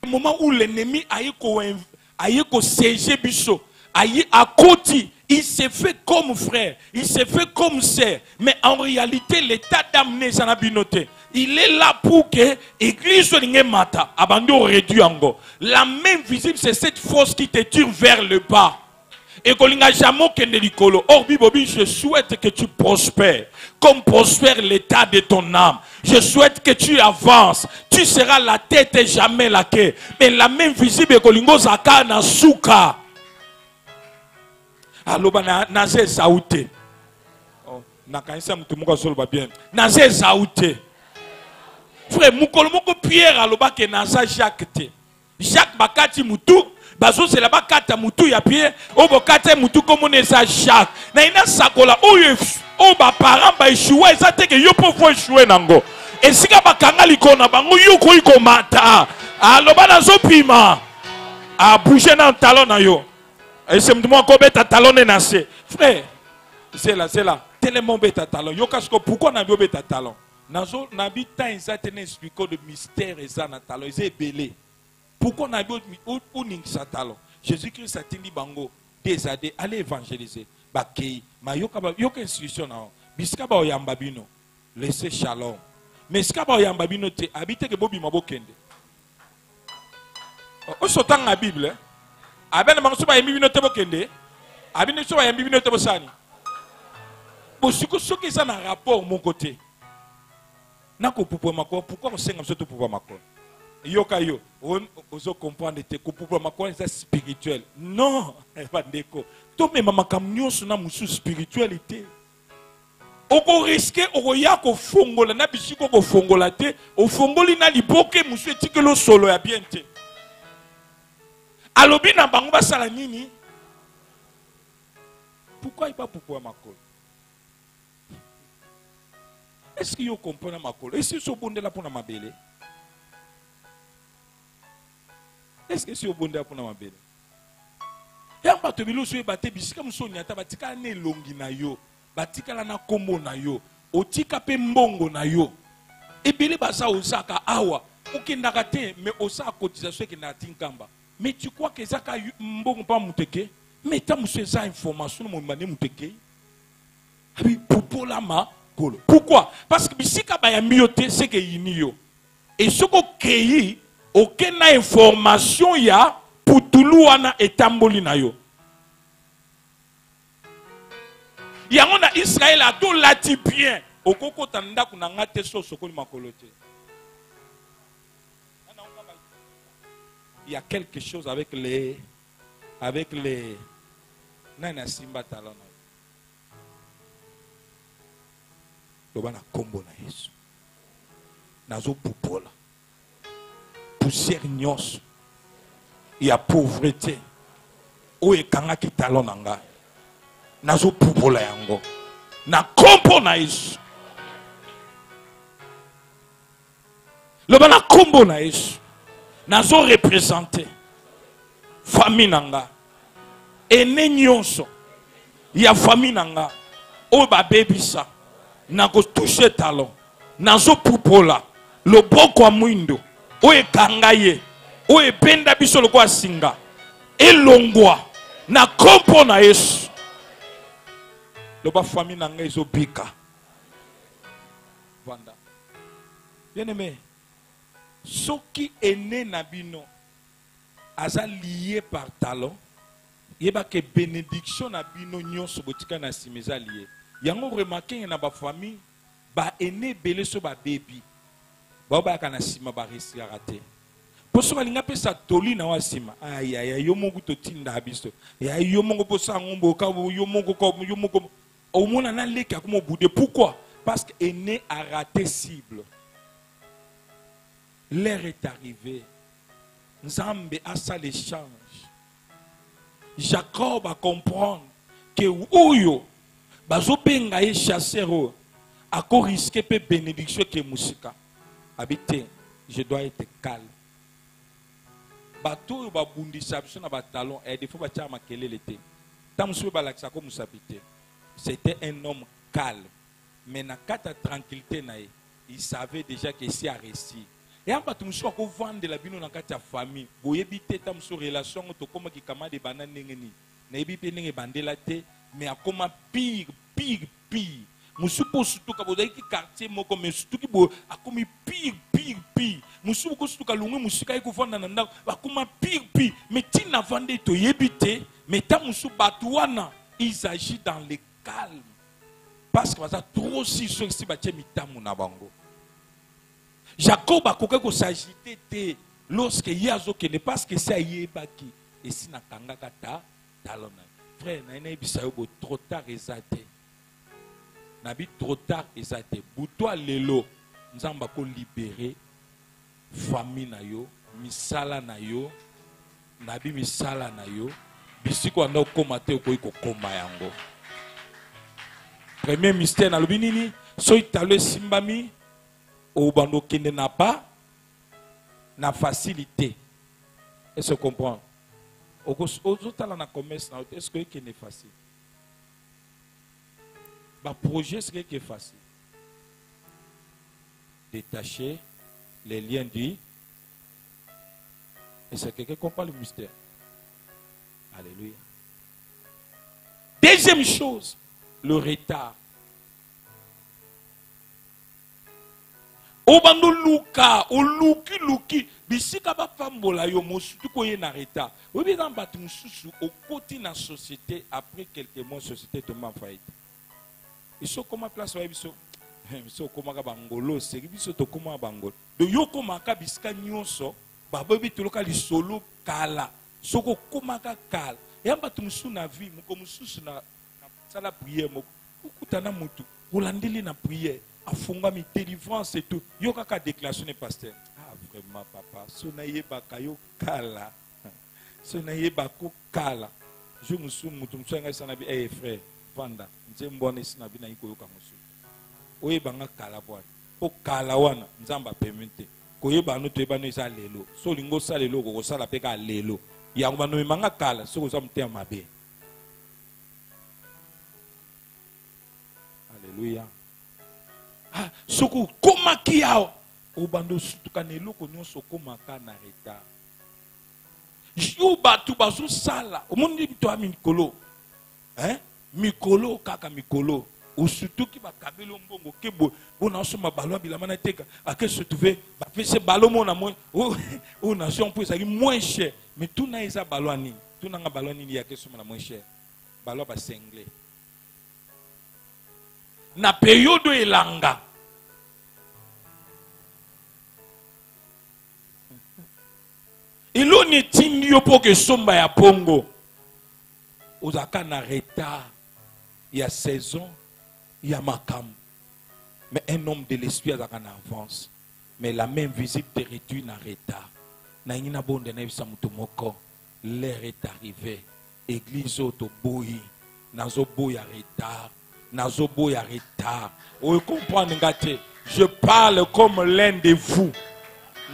[SPEAKER 1] Le moment où l'ennemi aïe ko siéger biso, aïe à côté, il s'est fait comme frère, il s'est fait comme sœur, mais en réalité l'état d'amener ça n'a binoté. Il est là pour que l'église soit mata, abandon réduit en go. La main visible c'est cette force qui te tire vers le bas. Et qu'on n'a jamais qu'un élicolo. Or, Bibobi, je souhaite que tu prospères. Comme prospère l'état de ton âme. Je souhaite que tu avances. Tu seras la tête et jamais la queue. Mais la main visible est que zaka na souka. Alors, naze zaoute. Na kanisa mtumuka solba bien. Naze zaoute. Frère, mukolo moko Pierre aloba ke naza Jacques te. Jacques bakati mutu bazo c'est là bakata mutu ya pied o bokata mutu comme on est ça Jacques na ina sakola o ba parents ba échouer ça te que yo po fo échouer nango et sika bakanga likona bango yo ko mata aloba na zo pima a bouger dans talon na yo et c'est moi ko beta talon na se frère c'est là tellement beta talon yo kasko pourquoi na beta talon nazo na bita ezatene expliquer de mystère eza na talon ezé belé. Pourquoi on a dit talon? Jésus-Christ a dit bango des années allez évangéliser. Bakei ma yoka institution na biska ba oyamba bino laissez shalom. Mais ska ba oyamba bino te habite ke bobi mabokende. O sotan na Bible. Abena manso ba yembi bino te bokende. Abine so ba yembi bino te bosani. Bosiko soki ça na rapport mon côté. Nako popo mako pourquoi on senga surtout popo mako? Yoka yo, ozo comprendre te ko pour ma connaissance spirituelle. Non, bandeko. To me mama kamnyo suna musu spiritualité. Oko risquer oko ya ko fongola na bisiko ko fongola te, o fongoli na liboke musu etikelo solo ya bien te. Alobi na bango basala nini? Pourquoi il pas pourquoi makolo? Est-ce que yo comprend makolo? Est-ce que so bonde la pona mabele? Est-ce que c'est au bon pour ma belle? Et en bas, tu veux le battre, bisika musoni ata batika ne longi na yo, batika la na kombo na yo, otika pe mbongo na yo. Et bele basa osaka awa, okendaka te, mais osaka cotisation qui na tinkamba. Mais tu crois que ça ka mbongo pas muteke? Mais ta musu eza information mo mane muteke. Abi popo la ma kolo. Pourquoi? Parce que bisika ba ya miote c'est que yini yo. Et ce ko créé aucune information ya pour tuluana etamboli na yo. Yango na Israël a tout lati bien. Okoko tanda kuna ngate so sokoli makolote. Il y a quelque chose avec les nana simba talona. Lobana kombo na Yesu. Nazo pupola. Poussière nyos. Il y a pauvreté. O ekanga ki talon nanga. Nazo pupola yango. Na kombo na Yesu. Lobana kombo na Yesu. Nazo représenter famille nanga. Ene nyonso. Ya famille nanga. O ba bebisa. Nako toucher talon. Nazo pupola. Loboko wa mwindo. Oye kangaye, oye benda biso loko asinga, elongwa na kompo na Yesu. Loba famille na ngai bika. Vanda. Bien aimé, soki ene na bino aza lié par talon, yeba ke bénédiction na bino nyonso botika na simeza lié. Yango remarqué na ba famille ba ene belé so ba baby. Baba kana sima ba réussir à rater. Pour ce que pesa toli na wasima. Aïe aïe yo mongo to tinda habisto. Ya yo mongo posa ngombo ka yo mongo au mona na leka comme boudé. Pourquoi? Parce que est né à rater cible. L'heure est arrivée. Nzambe a ça l'échange. Jacob a comprendre que oyo bazo benga e chasseur a ko risquer pe bénédiction que musika. Habité, je dois être calme. Bateau ba bundi sabso na batalon et des fois ba tia makele l'été. Tam sou ba laksa ko musabité. C'était un homme calme. Mais na kata tranquillité na il savait déjà que c'est à réussir. Et en bateau sou ko vendre la bino na kata famille. Boyebi te tam sou relation to koma ki kama de banane ngeni. Na yebi pe ndenge bandela te mais akoma pire. Musupo surtout ka bodai ki quartier moko mais surtout ki bo akomi pire musupo ko surtout ka lungu musika ko vanda na ndako akoma pire mais tina vande to yebite mais ta musu batuana il s'agit dans le calme parce que ça trop si sur si batie mitamu na bango. Jacob akoka ko s'agiter te lorsque yazo ke ne parce que ça yebaki et si na kanga kata talona frère na ina bisa yo trop tard ezate. Nabi trop tard ezate. Boutoa lelo nzamba ko libérer famille na yo misala na yo nabi misala na yo bisiko anda okoma te okoki kokoma yango. Premier mystère na lobi nini so italo esimbami obando kende na pas na facilité. Est-ce que vous comprenez? Est-ce que c'est facile? Le projet, c'est que facile. Détacher les liens du. Et c'est quelqu'un qui comprend le mystère. Alléluia. Deuxième chose, le retard. Obando luka, o luki, bisika ba fambola yo mosutu ko ye na retard. Obi dans batu mususu au côté na société après quelques mois société tombe en faillite. Iso koma place wa biso. Biso koma ka bangolo, c'est biso to koma bangolo. De yo koma ka bisika nyonso, ba bobi to loka li solo kala. Soko koma ka kala. Ya batu mususu na vie, muko mususu na sala prière mo. Ukutana mutu, olandeli na prière. Afunga mi délivrance et tout. Yo kaka déclaration de pasteur. Ah vraiment papa, sonaye baka yo kala. Sonaye bako kala. Je me suis mutum swanga sana bi eh frère, vanda. Nzembone sina bi na yiko yo kamusu. Oye banga kala bwana. O kala wana nzamba permite. Koyeba no to eba no isa lelo. So lingo sa lelo ko sala peka lelo. Ya ngba no manga kala so ko samte mabe. Alléluia. Ah, soko koma kiao obando sutukanelo ko nyonso koma ka na retard. Yo batu bazo sala omundi bito amikolo. Mikolo kaka mikolo. Osutuki ba kabelo mbongo kebo bona soma balwa bilamana teka ake se trouver ba fese balo mona mo o nation pour ça moins cher mais tout na isa balwa ni tout na nga balwa ni ya ke soma na moins cher balwa ba sengle. Na période elanga ilo ni tindi yo po ke somba ya pongo ozaka na retard ya saison ya makam mais un homme de l'esprit azaka na avance mais la même visite te réduit na retard na ngina bonde na bisa mutu moko l'heure est arrivée église auto boyi nazo boya retard nazo boya retard. Vous comprenez ngate, je parle comme l'un de vous.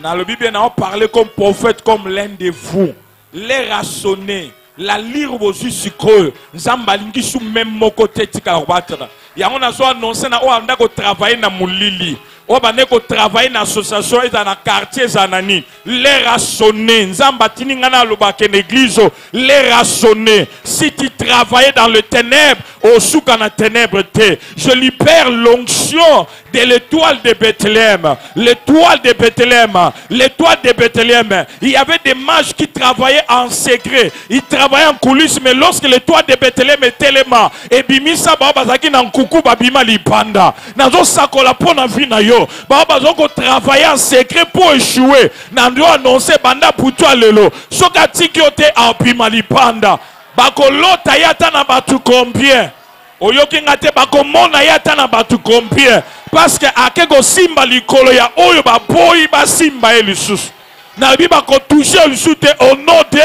[SPEAKER 1] Dans la Bible, on parle comme prophète, comme l'un de vous. Les rassonner, la lire vos yeux creux. Zambalingi sous même mon côté tika obatra. Ya on a so annoncé na o anda ko travailler na mulili. O bande ko travailler na association et dans quartier zanani. Les rassonner, nzambatini ngana lobake l'église, les rassonner. Si tu travailles dans le ténèbre, au souka na ténèbre te, je libère l'onction de l'étoile de Bethléem. L'étoile de Bethléem. L'étoile de Bethléem. Il y avait des mages qui travaillaient en secret. Ils travaillaient en coulisses, mais lorsque l'étoile de Bethléem était tellement, et bimisa babazaki na nkuku babima lipanda. Nazo sakola pona vina yo. Babazoko travailler en secret pour échouer. Nando annoncer banda putua lelo. Soka tiki ote abima lipanda. Bako lota yata na batu combien? Oyoki ngate bako mona yata na batu combien? Parce que akego simba likolo ya oyo ba boyi ba simba elisusu. Na bi bako toucher elisute au nom de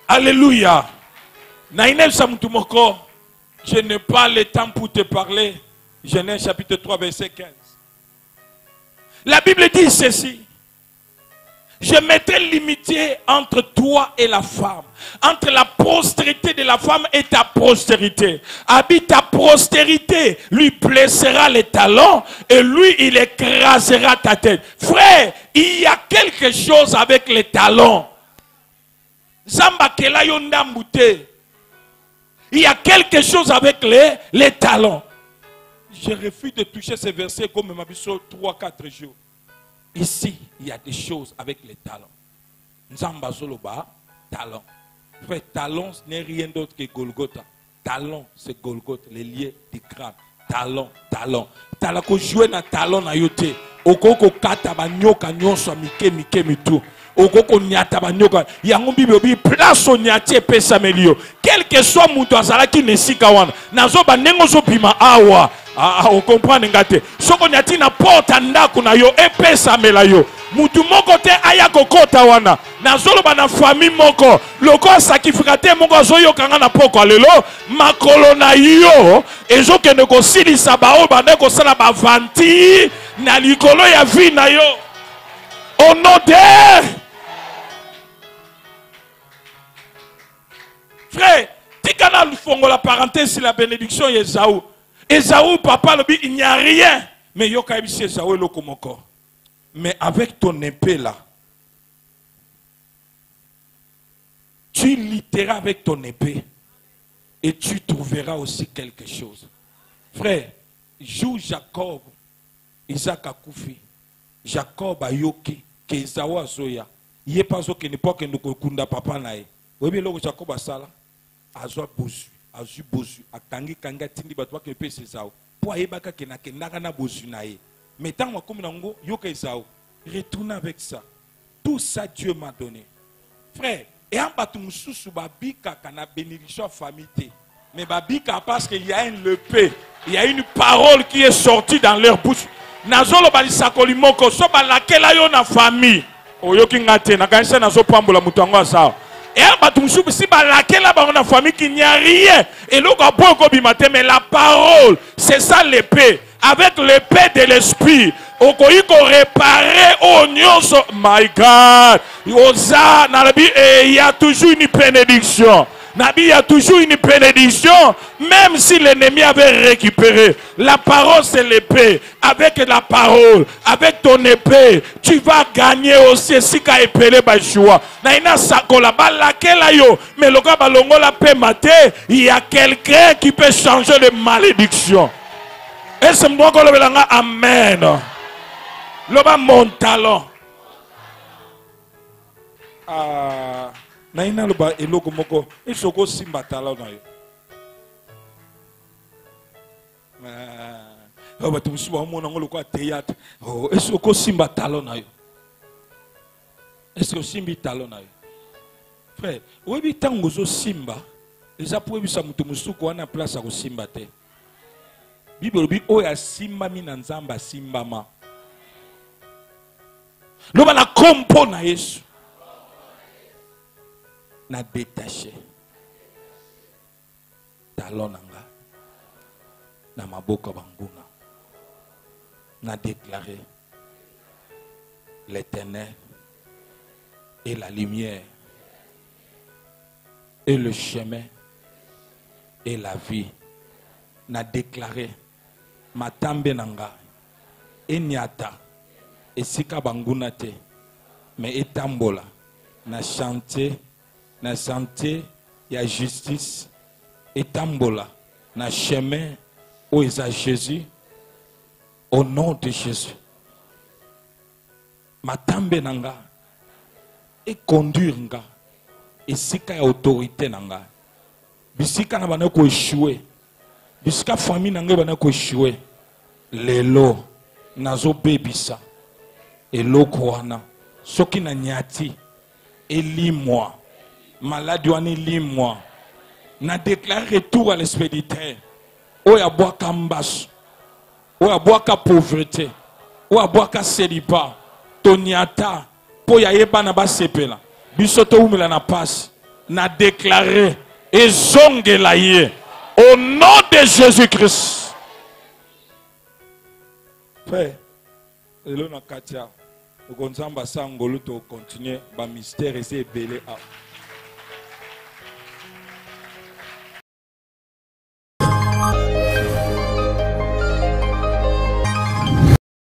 [SPEAKER 1] Alléluia. Na inel samutumoko. Je n'ai pas le temps pour te parler. Genèse chapitre 3 verset 15. La Bible dit ceci. Je mettrai l'imitié entre toi et la femme, entre la postérité de la femme et ta postérité. Habite ta postérité, lui blessera les talons et lui il écrasera ta tête. Frère, il y a quelque chose avec les talons. Il y a quelque chose avec les talons. Je refuse de toucher ces versets comme ma biso 3-4 jours. Ici, il y a des choses avec les talons. Nzamba Zoloba, talons. Frère, talons, ce n'est rien d'autre que Golgotha. Talons, c'est Golgotha, les liens du crâne. Talons, talons. Talons, qu'on joue na talons na yote. Okoko kata ba nyoka nyonso mike mitu. okoko nyata banyoka yango bible bi place o nyati epesa melio quel que soit muto azalaki nesika wana nazo banengo zo bima awa o comprendre ngate soko nyati na porte ndako na yo epesa mela yo mutu moko te aya kokota wana nazolo bana famille moko loko sacrificateur moko azoyokanga na poko lelo makolo na yo ezokende kosilisa bao bande kosala bavanti na likolo ya vie na yo au nom de frère tikana lufongo la parenthèse la bénédiction Esaü Esaü papa le il n'y a rien mais yoka ebisi Esaü eloko moko mais avec ton épée là tu littéras avec ton épée et tu trouveras aussi quelque chose frère joue Jacob Isaac akufi Jacob ayoki ke Esaü azoya ye pazo ke n'époque ndoko kunda papa na ye oyebi eloko Jacob asala azwa bozu akangi kanga tindi bato bake pesa Esaü po ayebaka ke nakendaka na bozu na ye mais tant makomi nango yoka Esaü retourne avec ça tout ça Dieu m'a donné frère et en bato mususu babika kana bénédiction famille te mais babika parce qu'il y a une épée il y a une parole qui est sortie dans leur bouche nazolo balisakoli moko so balakela yo na famille oyoki ngate na kanisa nazo pambola mutango asa et en bato mususu si balakela ba na famille qui n'y a rien et loko boko bimate mais la parole c'est ça l'épée avec l'épée de l'esprit okoiko réparer au nyonso my God yoza nabi il y a toujours une bénédiction Nabi, il y a toujours une bénédiction, même si l'ennemi avait récupéré. La parole, c'est l'épée. Avec la parole, avec ton épée, tu vas gagner aussi. Si tu as épelé, mais le gars, la paix maté, il y a quelqu'un qui peut changer de malédiction. Et c'est moi qui le amen. Le mon talent. Naina loba eloko moko isoko simba talo na yo ba tu suba mo na ngolo kwa théâtre isoko simba talo na yo est-ce que simbi talo na yo frère oyebi tango zo simba eza po ebisa mutu musuku wana place ya kosimba te bible bi oya simba mina nzamba simbama loba na kompo na Yesu na détaché talon nanga na maboka banguna na déclaré l'Éternel et la lumière et le chemin et la vie na déclaré matambe nanga enyata esika banguna te mais etambola na chanter na santé, il y a justice, et tambola, na chemin, où est Jésus, au nom de Jésus. Ma tambe nanga, et conduire nga, et sika ya autorité nanga, bisika na bana ko échouer, bisika famille nanga bana ko échouer, lelo, nazo bebisa, et loko wana, soki na nyati, elis-moi. Maladie wani limwa na déclare retour à l'expéditeur oya boaka mbasu oya boaka pauvreté oya boaka célibat toniata po ya yeba na basepela biso to umela na passe na déclarer ezongela ye au nom de Jésus-Christ frère elo na katia okonzamba sangolo to continuer ba mystère ese belé a